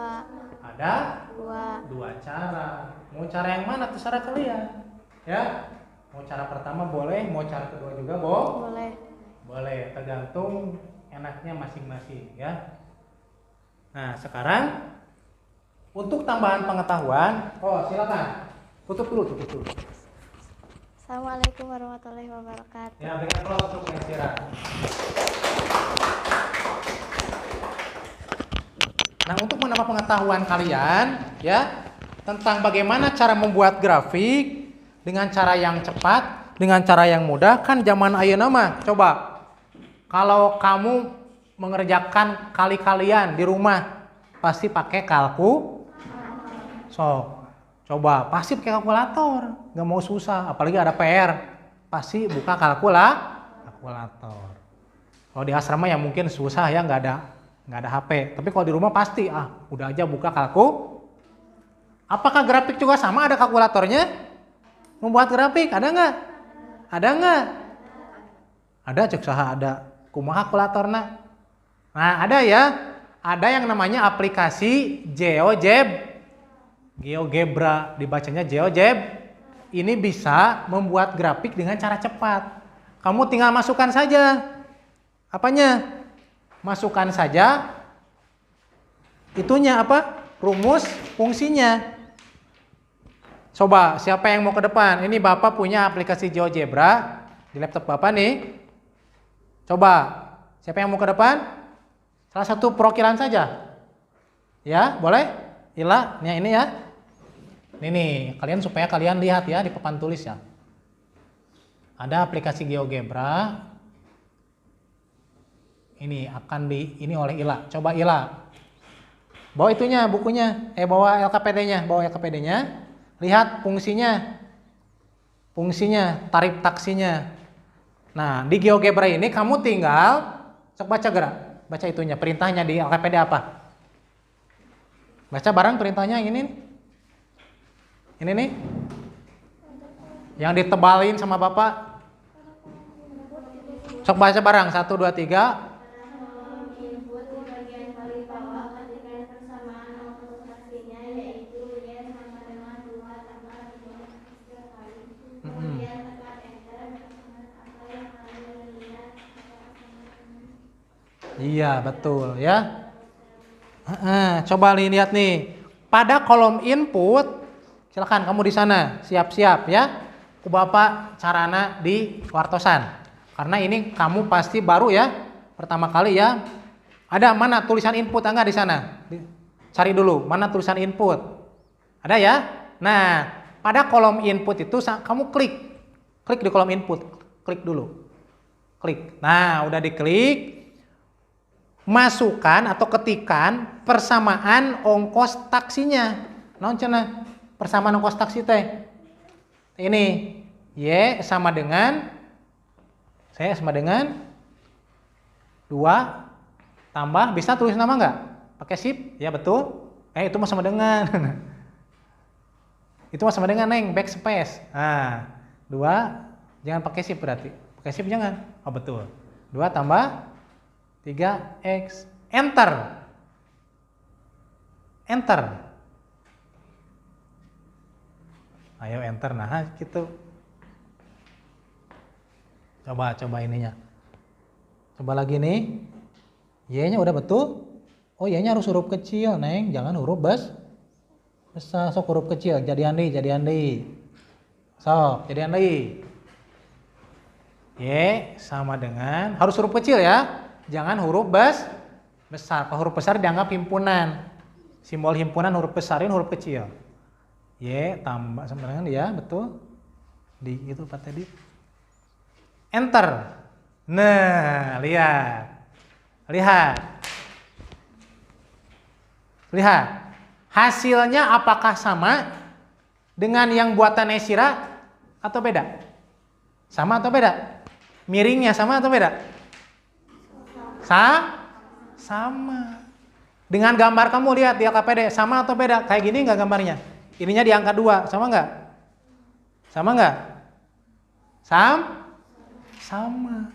Ada 2. 2 cara. Mau cara yang mana terserah kalian. Ya. Mau cara pertama boleh, mau cara kedua juga Boleh. boleh, tergantung enaknya masing-masing ya. Nah, sekarang untuk tambahan pengetahuan, silakan. Tutup dulu. Assalamualaikum warahmatullahi wabarakatuh. Ya, berikan aplaus untuk Mesira. Nah, untuk menambah pengetahuan kalian ya tentang bagaimana cara membuat grafik dengan cara yang cepat, dengan cara yang mudah, kan zaman ayeuna mah. Coba kalau kamu mengerjakan kali-kalian di rumah pasti pakai coba pasti pakai kalkulator, nggak mau susah, apalagi ada PR pasti buka kalkulator. Kalau di asrama ya mungkin susah ya, nggak ada HP, tapi kalau di rumah pasti udah aja buka Apakah grafik juga sama, ada kalkulatornya? Membuat grafik ada nggak? Ada cek saha ada. Kumaha kalkulatorna? Nah, ada ya. Ada yang namanya aplikasi GeoGebra, dibacanya GeoGeb. Ini bisa membuat grafik dengan cara cepat. Kamu tinggal masukkan saja. Apanya? Masukkan saja itunya rumus fungsinya. Coba siapa yang mau ke depan? Ini Bapak punya aplikasi GeoGebra di laptop Bapak nih. Coba siapa yang mau ke depan? Salah satu perwakilan saja. Ya, boleh? Ila, ini ya. Ini kalian supaya kalian lihat ya di papan tulis ya. Ada aplikasi GeoGebra. Ini akan ini oleh Ila. Coba Ila. Bawa itunya, bukunya. Bawa LKPD-nya. Lihat fungsinya. Tarif taksinya. Nah, di GeoGebra ini kamu tinggal baca gerak. Baca itunya, perintahnya di LKPD apa? Baca bareng perintahnya ini nih. Yang ditebalin sama Bapak. Sok baca bareng 1 2 3. Iya, betul ya. Coba lihat nih. Pada kolom input, silakan kamu di sana siap-siap ya. Ku Bapak carana di wartosan. Karena ini kamu pasti baru ya, pertama kali ya. Ada mana tulisan input enggak di sana? Cari dulu mana tulisan input. Ada ya? Nah, pada kolom input itu kamu klik di kolom input, klik dulu. Klik. Nah, udah diklik. Masukkan atau ketikan persamaan ongkos taksinya. Naon cenah? Persamaan ongkos taksi teh. Ini Y sama dengan 2 tambah, bisa tulis nama enggak? Pakai shift? Ya betul. Itu mah sama dengan. Itu mah sama dengan Neng, backspace. Nah, 2 jangan pakai shift berarti. Pakai shift jangan. Oh betul. 2 tambah 3X, enter. Ayo enter, nah gitu. Coba ininya. Coba lagi nih. Y-nya udah betul. Oh, Y-nya harus huruf kecil, Neng. Jangan huruf besar. Sok huruf kecil. Jadian deui. Sok, jadian deui. Y sama dengan harus huruf kecil ya. Jangan huruf besar. Kalau huruf besar dianggap himpunan. Simbol himpunan huruf besarin huruf kecil. Y tambah sama dengan ya, betul. Di itu Pak tadi. Enter. Nah, lihat. Hasilnya apakah sama dengan yang buatan Nesira atau beda? Sama atau beda? Miringnya sama atau beda? Sama. Dengan gambar kamu lihat di LKPD, sama atau beda? Kayak gini nggak gambarnya? Ininya di angka 2, sama nggak? Sama nggak? Sama.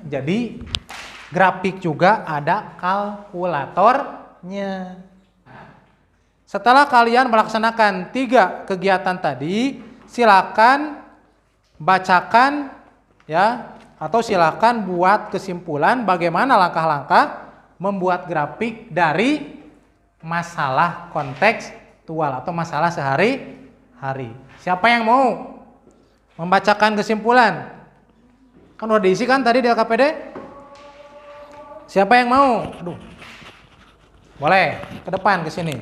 Jadi grafik juga ada kalkulatornya. Setelah kalian melaksanakan 3 kegiatan tadi, silakan bacakan ya, atau silakan buat kesimpulan bagaimana langkah-langkah membuat grafik dari masalah kontekstual atau masalah sehari-hari. Siapa yang mau membacakan kesimpulan? Kan udah diisi kan tadi di LKPD? Siapa yang mau? Aduh. Boleh ke depan ke sini.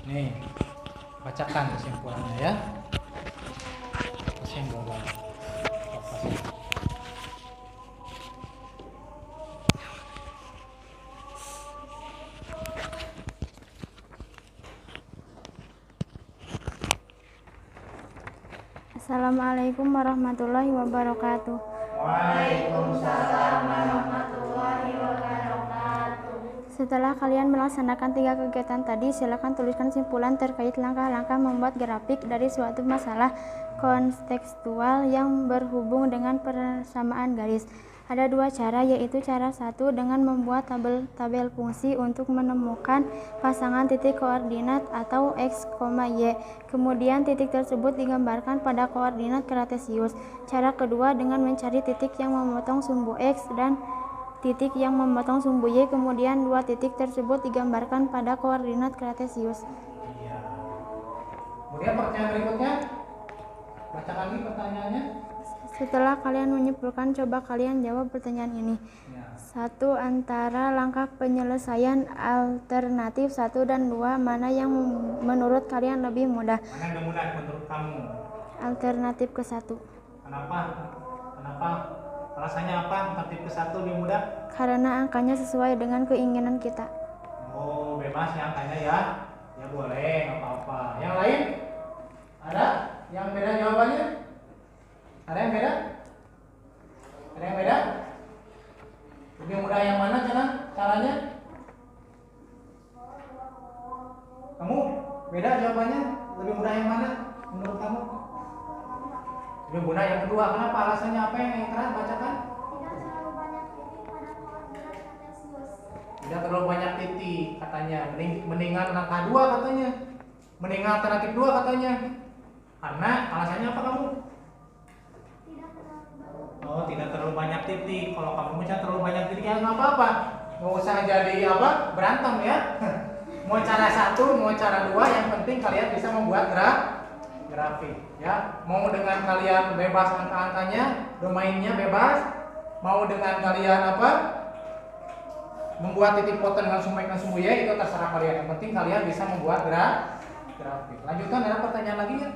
Nih, bacakan kesimpulannya ya. Kesimpulan. Assalamualaikum warahmatullahi wabarakatuh. Waalaikumsalam warahmatullahi wabarakatuh. Setelah kalian melaksanakan 3 kegiatan tadi, silakan tuliskan kesimpulan terkait langkah-langkah membuat grafik dari suatu masalah kontekstual yang berhubung dengan persamaan garis. Ada 2 cara, yaitu cara 1 dengan membuat tabel fungsi untuk menemukan pasangan titik koordinat atau x, y. Kemudian titik tersebut digambarkan pada koordinat kartesius. Cara kedua dengan mencari titik yang memotong sumbu x dan titik yang memotong sumbu y, kemudian 2 titik tersebut digambarkan pada koordinat kartesius. Iya. Kemudian pertanyaan berikutnya, baca lagi pertanyaannya. Setelah kalian menyimpulkan, coba kalian jawab pertanyaan ini. Ya. 1. Antara langkah penyelesaian alternatif 1 dan 2, mana yang menurut kalian lebih mudah? Mana yang lebih mudah menurut kamu? Alternatif ke 1. Kenapa? Alasannya apa? Alternatif ke 1 lebih mudah? Karena angkanya sesuai dengan keinginan kita. Oh, bebas ya angkanya ya. Ya boleh, nggak apa-apa. Yang lain? Ada? Yang beda jawabannya? Ada yang beda? Ada yang beda? Lebih mudah yang mana caranya? Kamu beda jawabannya? Lebih mudah yang mana menurut kamu? Lebih mudah yang kedua. Kenapa? Alasannya apa yang keras? Bacakan. Tidak terlalu banyak titik katanya. Mendingan langkah 2 katanya. Mendingan alternatif 2 katanya. Karena alasannya apa kamu? Oh, tidak terlalu banyak titik. Kalau kamu misalnya terlalu banyak titik ya nggak apa-apa. Nggak usah jadi berantem ya. Mau cara 1, mau cara 2, yang penting kalian bisa membuat grafik ya. Mau dengan kalian bebas angka-angkanya, domainnya bebas. Mau dengan kalian membuat titik potong dengan sumbu x dan sumbu y, itu terserah kalian. Yang penting kalian bisa membuat grafik. Lanjutkan, ada pertanyaan lagi ya?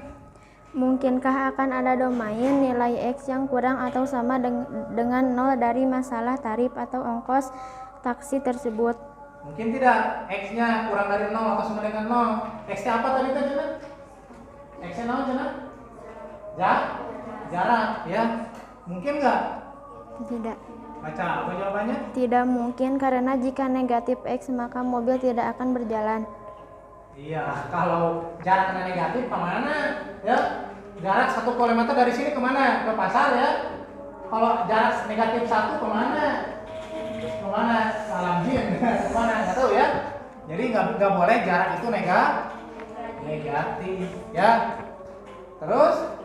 Mungkinkah akan ada domain nilai x yang kurang atau sama dengan 0 dari masalah tarif atau ongkos taksi tersebut? Mungkin tidak. X-nya kurang dari 0 atau sama dengan 0. X-nya apa tadi kan, Jana? X-nya 0, Jana? Jarak, ya. Mungkin nggak? Tidak. Baca apa jawabannya? Tidak mungkin, karena jika negatif x maka mobil tidak akan berjalan. Iya, kalau jaraknya negatif kemana? Ya, jarak 1 km dari sini kemana? Ke pasar ya. Kalau jarak negatif 1 kemana? Kemana? Salam jin. Kemana? Nggak tahu ya. Jadi nggak boleh jarak itu negatif ya. Terus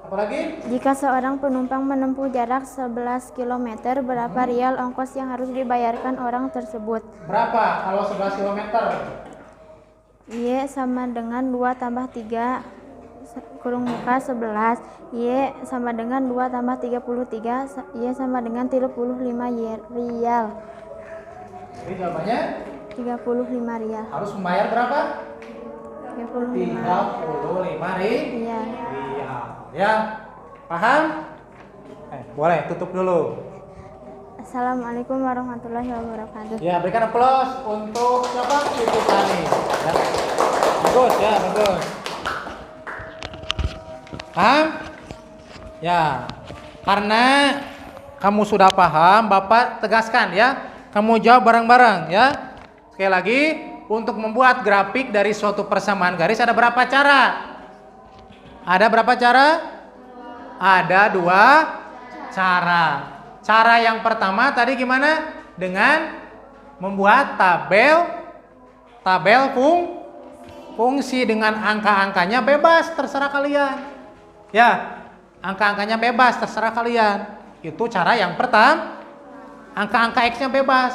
apa lagi? Jika seorang penumpang menempuh jarak 11 km, berapa rial ongkos yang harus dibayarkan orang tersebut? Berapa kalau 11 km? Y sama dengan 2 tambah 3 kurung muka 11. Y sama dengan 2 tambah 33. Y sama dengan 35 rial. Jadi jawabannya 35 rial. harus membayar berapa? 35 rial. rial. Ya, paham? Boleh tutup dulu. Assalamualaikum warahmatullahi wabarakatuh. Ya, berikan aplaus untuk siapa? Ibu Tani. Ya. Bagus ya, bagus. Paham? Ya, karena kamu sudah paham, Bapak tegaskan ya. Kamu jawab bareng-bareng ya. Sekali lagi, untuk membuat grafik dari suatu persamaan garis ada berapa cara? Ada berapa cara? Ada 2 cara. Cara yang pertama tadi gimana? Dengan membuat tabel fungsi dengan angka-angkanya bebas, terserah kalian. Ya, angka-angkanya bebas, terserah kalian. Itu cara yang pertama. Angka-angka X-nya bebas.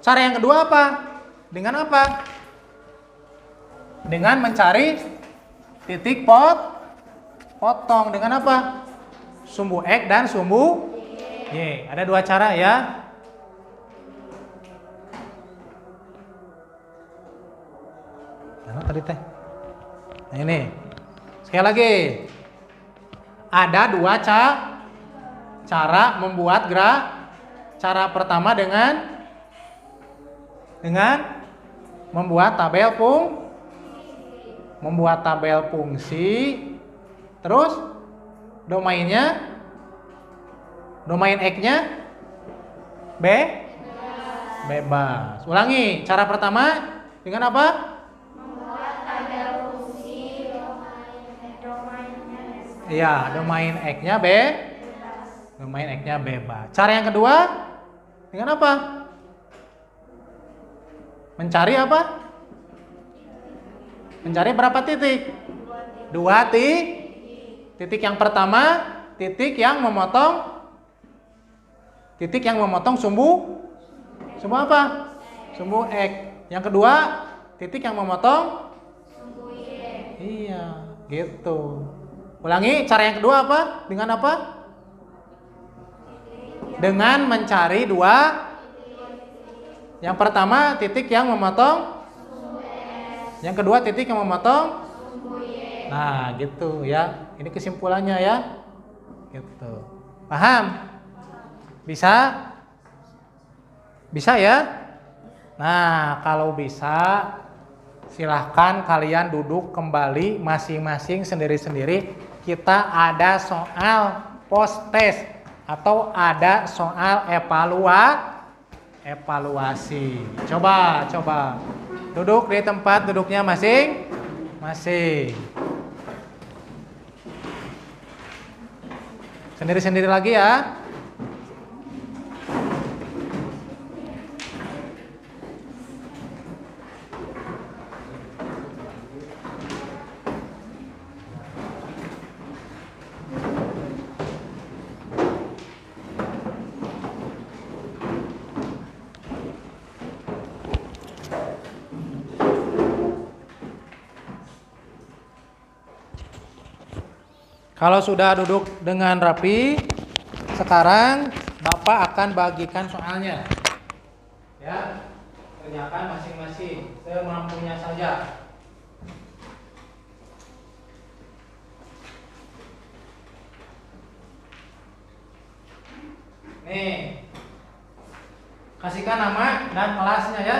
Cara yang kedua apa? Dengan apa? Dengan mencari titik potong. Dengan apa? Sumbu X dan sumbu Y. Ada 2 cara ya. Mana tadi teh? Nah ini. Sekali lagi. Ada 2 cara membuat graf. Cara pertama dengan membuat tabel fungsi. Terus domain X-nya bebas. Ulangi, cara pertama dengan apa? Membuat tabel fungsi, domainnya bebas. Iya, domain X-nya bebas. Cara yang kedua dengan apa? Mencari apa? Mencari berapa titik? 2 titik. Yang pertama, titik yang memotong sumbu apa? Sumbu X. Yang kedua, titik yang memotong sumbu Y. Iya, gitu. Ulangi, cara yang kedua apa? Dengan apa? Dengan mencari 2. Yang pertama, titik yang memotong sumbu X. Yang kedua, titik yang memotong sumbu Y. Nah, gitu ya. Ini kesimpulannya ya. Gitu. Paham? Bisa? Bisa ya? Nah, kalau bisa silahkan kalian duduk kembali masing-masing sendiri-sendiri. Kita ada soal post test atau ada soal evaluasi. Coba duduk di tempat duduknya masing-masing. Sendiri-sendiri lagi ya. Kalau sudah duduk dengan rapi, sekarang Bapak akan bagikan soalnya. Ya, kerjakan masing-masing semampunya saja. Nih, kasihkan nama dan kelasnya ya.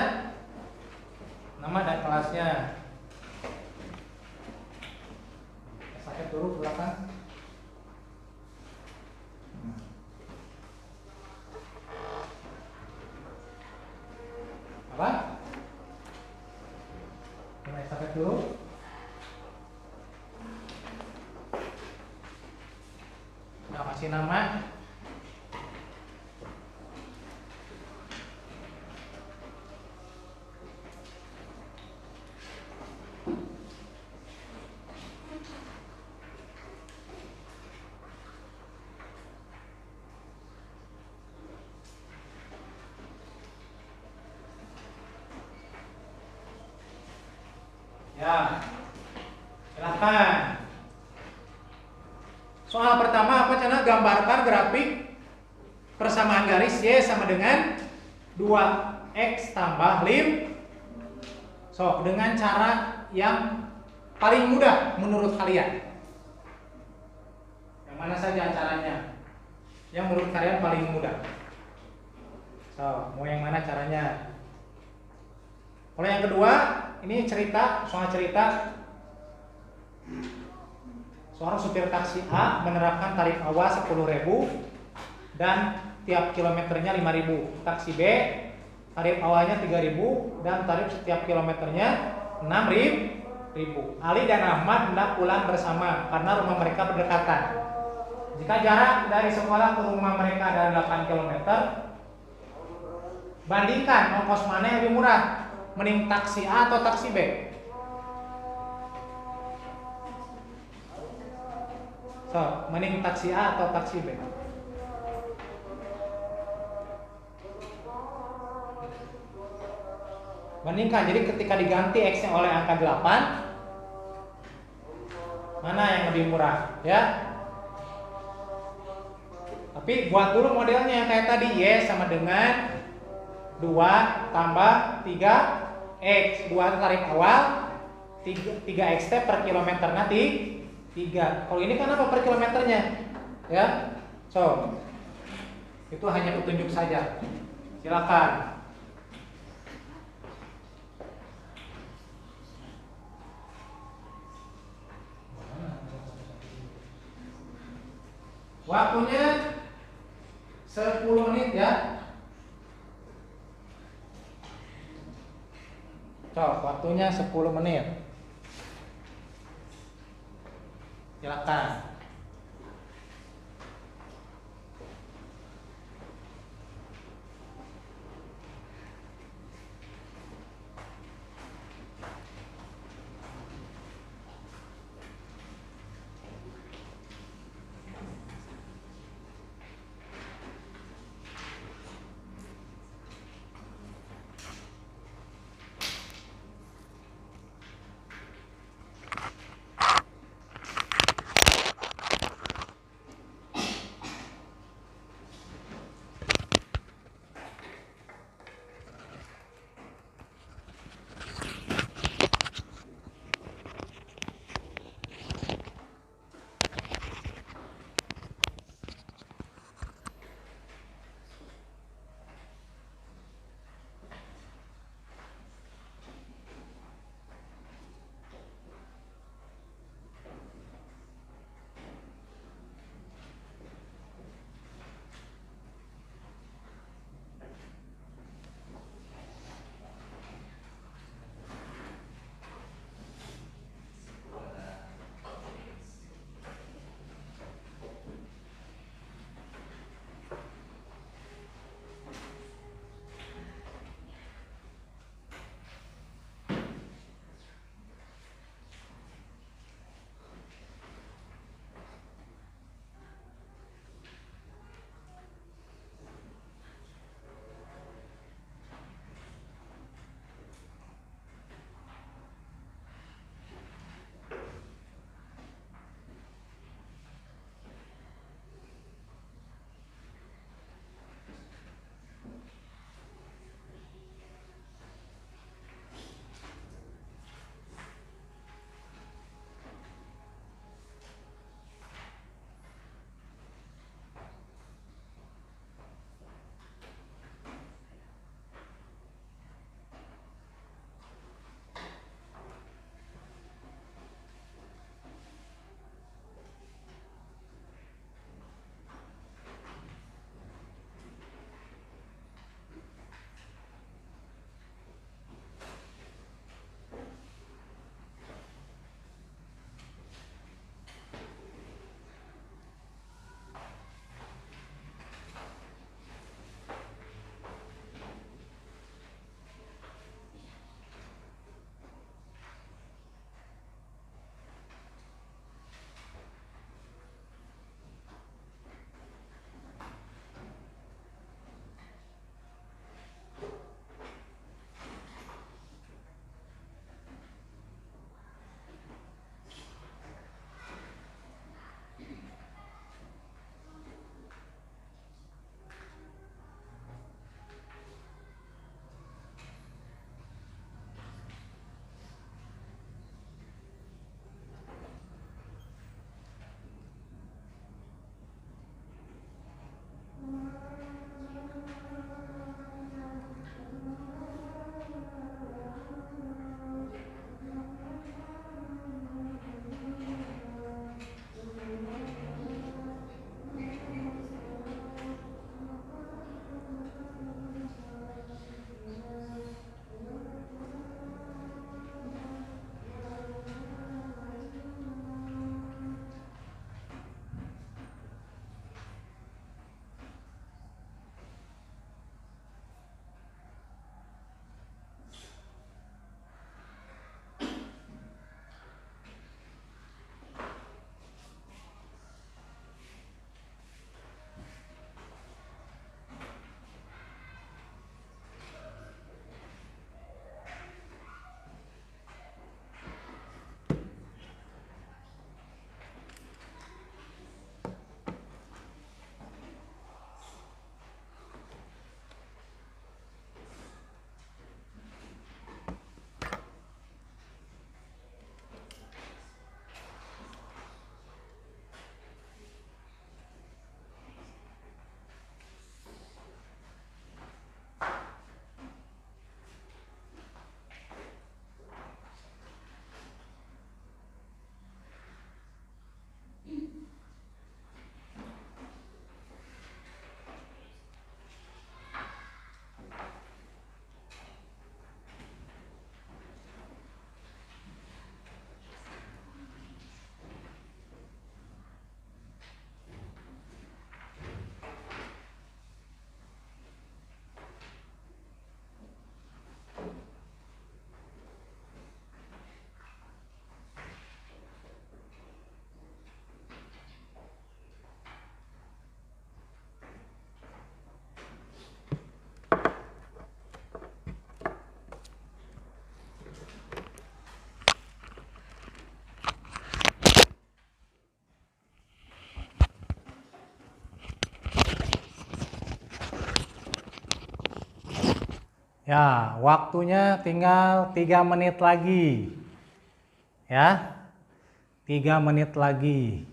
Nama dan kelasnya. Sakit dulu belakang. Apa? Mulai sakit dulu. Nah, kasih nama. Ya, silakan. Soal pertama apa Cana? Gambarkan grafik persamaan garis Y sama dengan 2X tambah 5. So, dengan cara yang paling mudah menurut kalian. Yang mana saja caranya? Yang menurut kalian paling mudah. So, mau yang mana caranya? Kalau yang kedua, ini soal cerita Seorang supir taksi A menerapkan tarif awal 10.000 dan tiap kilometernya 5.000. Taksi B tarif awalnya 3.000 dan tarif setiap kilometernya 6.000. Ali dan Ahmad hendak pulang bersama karena rumah mereka berdekatan. Jika jarak dari sekolah ke rumah mereka adalah 8 km, bandingkan ongkos mana yang lebih murah, mending taksi A atau taksi B? So, mending taksi A atau taksi B? Bandingkan, jadi ketika diganti X-nya oleh angka 8, mana yang lebih murah, ya? Tapi buat dulu modelnya yang kayak tadi, Y sama dengan 2 tambah 3X. 2 tarif awal, 3X per kilometer nanti 3. Kalau ini kan apa per kilometernya? Ya. So, itu hanya petunjuk saja. Silakan. Waktunya 10 menit ya. Cok, waktunya 10 menit. Silakan. Ya, waktunya tinggal 3 menit lagi. Ya, 3 menit lagi.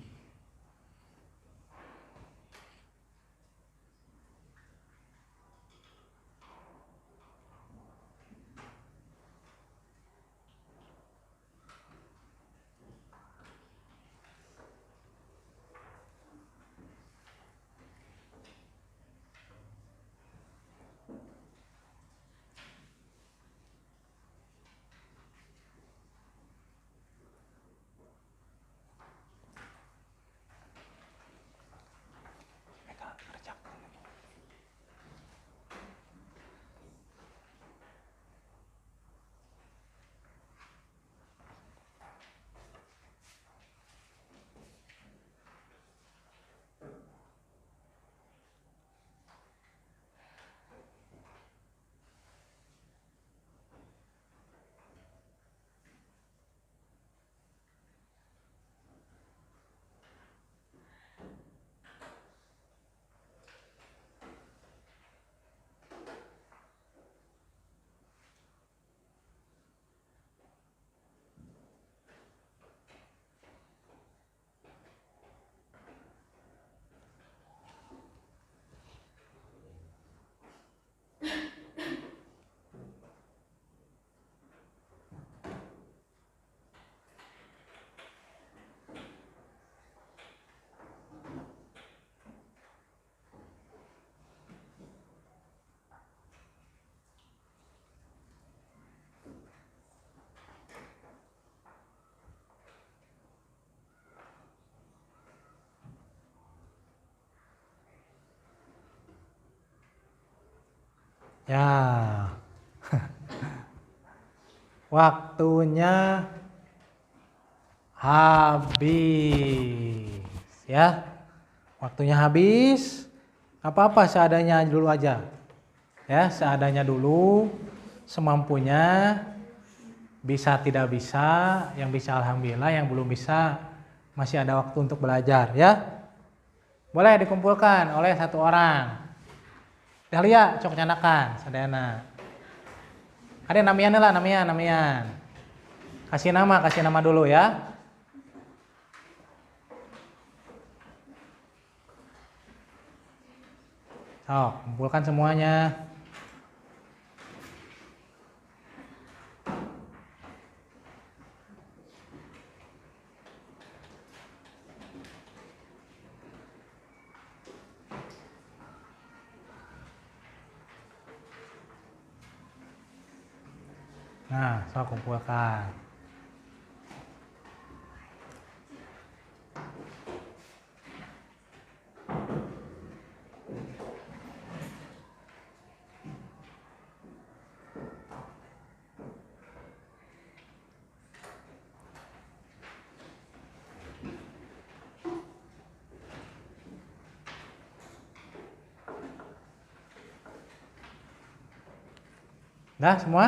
Ya, waktunya habis. Ya, waktunya habis. Apa-apa seadanya dulu aja. Ya, seadanya dulu, semampunya. Bisa tidak bisa, yang bisa alhamdulillah, yang belum bisa masih ada waktu untuk belajar. Ya, boleh dikumpulkan oleh 1 orang. Dahlia, cok nyanakan, sadayana. Ada namian lah, namian. Kasih nama dulu ya. Sok, kumpulkan semuanya. Nah, sok kumpulkan. Dah semua?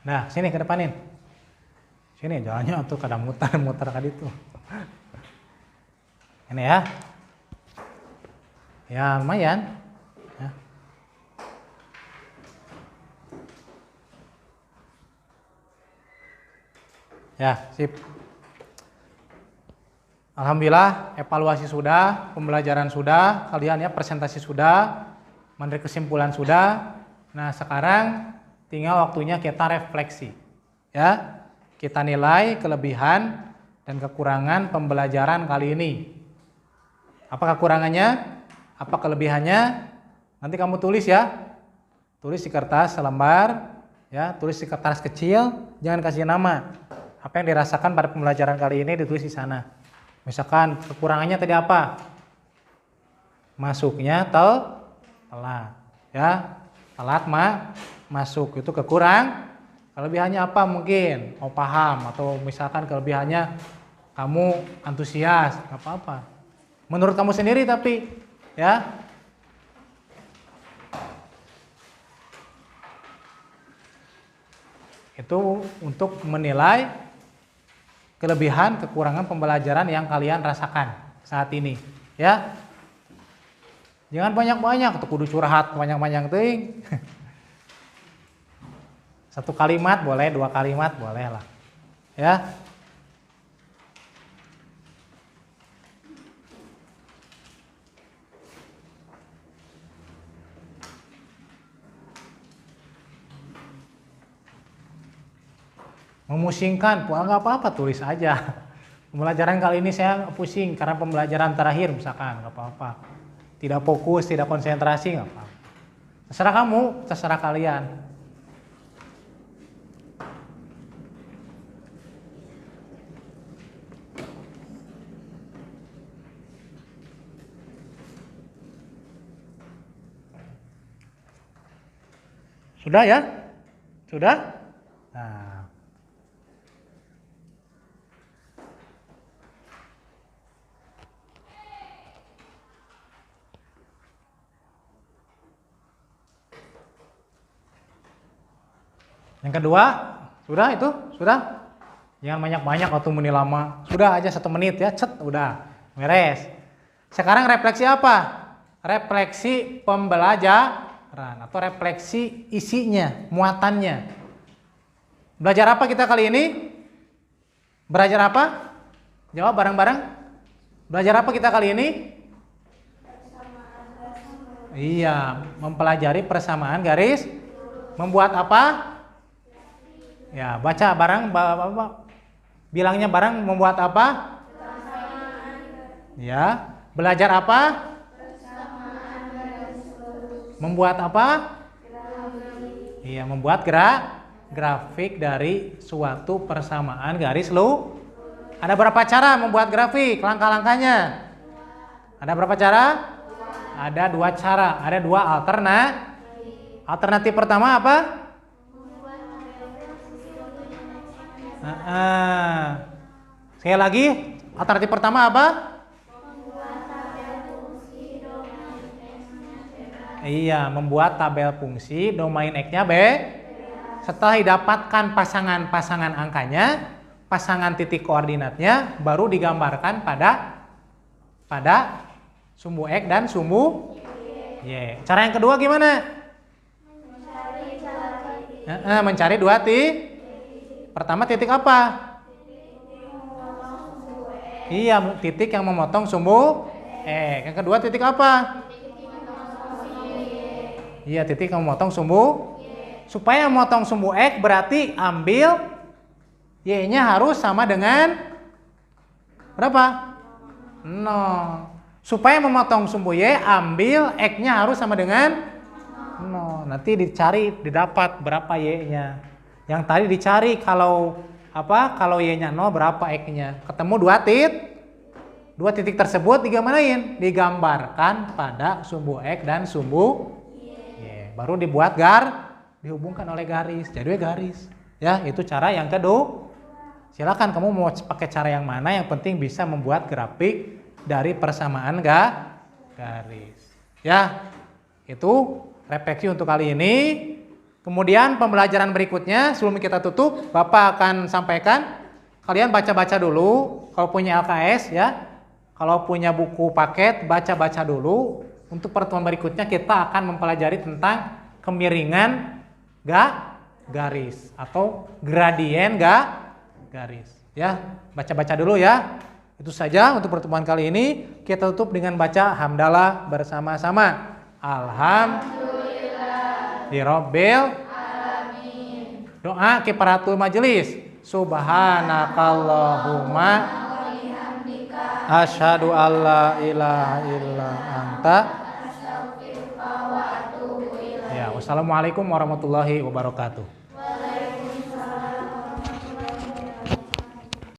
Nah, sini ke depanin. Sini jalannya tuh kadang mutar kali itu. Ini ya. Ya, lumayan. Ya. Ya, sip. Alhamdulillah, evaluasi sudah, pembelajaran sudah, kalian ya presentasi sudah, mandiri kesimpulan sudah. Nah, sekarang tinggal waktunya kita refleksi. Ya. Kita nilai kelebihan dan kekurangan pembelajaran kali ini. Apa kekurangannya? Apa kelebihannya? Nanti kamu tulis ya. Tulis di kertas selembar, ya, tulis di kertas kecil, jangan kasih nama. Apa yang dirasakan pada pembelajaran kali ini ditulis di sana. Misalkan kekurangannya tadi apa? Masuknya telat, ya. Telat masuk itu kekurang. Kelebihannya apa mungkin? Oh paham, atau misalkan kelebihannya kamu antusias, nggak apa-apa. Menurut kamu sendiri tapi, ya. Itu untuk menilai kelebihan, kekurangan pembelajaran yang kalian rasakan saat ini, ya. Jangan banyak-banyak, tuh kudu curhat banyak-banyak teuing. Satu kalimat boleh, 2 kalimat boleh lah. Ya. Memusingkan, nggak apa-apa, tulis aja. Pembelajaran kali ini saya pusing karena pembelajaran terakhir misalkan, nggak apa-apa. Tidak fokus, tidak konsentrasi, nggak apa-apa. Terserah kamu, terserah kalian. Sudah ya? Sudah? Nah. Yang kedua, sudah itu? Sudah? Jangan banyak-banyak waktu menit lama. Sudah aja 1 menit ya, cet, udah. Beres. Sekarang refleksi apa? Refleksi pembelajaran atau refleksi isinya, muatannya. Belajar apa kita kali ini? Belajar apa? Jawab bareng-bareng. Belajar apa kita kali ini? Iya, mempelajari persamaan garis. Membuat apa? Ya, baca bareng, bilangnya bareng, membuat apa? Ya, belajar apa? Membuat apa? Iya, membuat grafik dari suatu persamaan garis lu. Ada berapa cara membuat grafik? Langkah-langkahnya. Ada berapa cara? Ada 2 cara, ada 2 alternatif. Alternatif pertama apa? Sekali lagi, alternatif pertama apa? Iya, membuat tabel fungsi domain X-nya B. Setelah didapatkan pasangan-pasangan angkanya, pasangan titik koordinatnya, baru digambarkan pada sumbu X dan sumbu Y. Cara yang kedua gimana? Mencari 2 titik. Pertama titik apa? Iya, titik yang memotong sumbu X. Yang kedua titik apa? Iya, titik yang memotong sumbu. Supaya memotong sumbu X berarti ambil Y-nya harus sama dengan berapa? 0. Supaya memotong sumbu Y, ambil X-nya harus sama dengan 0. Nanti dicari, didapat berapa Y-nya. Yang tadi dicari kalau apa? Kalau Y-nya 0 berapa X-nya? Ketemu 2 titik. 2 titik tersebut digimanain? Digambarkan pada sumbu X dan sumbu Y. Baru dibuat dihubungkan oleh garis. Jadi garis. Ya, itu cara yang kedua. Silakan kamu mau pakai cara yang mana, yang penting bisa membuat grafik dari persamaan garis. Ya, itu refleksi untuk kali ini. Kemudian pembelajaran berikutnya sebelum kita tutup, Bapak akan sampaikan. Kalian baca-baca dulu, kalau punya LKS ya. Kalau punya buku paket, baca-baca dulu. Untuk pertemuan berikutnya kita akan mempelajari tentang kemiringan garis atau gradien garis. Ya, baca-baca dulu ya. Itu saja untuk pertemuan kali ini. Kita tutup dengan baca hamdalah bersama-sama. Alhamdulillahirabbil alamin. Doa kifaratul majelis. Subhanakallahumma asyhadu alla ilaha illa anta. Ya, wassalamualaikum warahmatullahi wabarakatuh.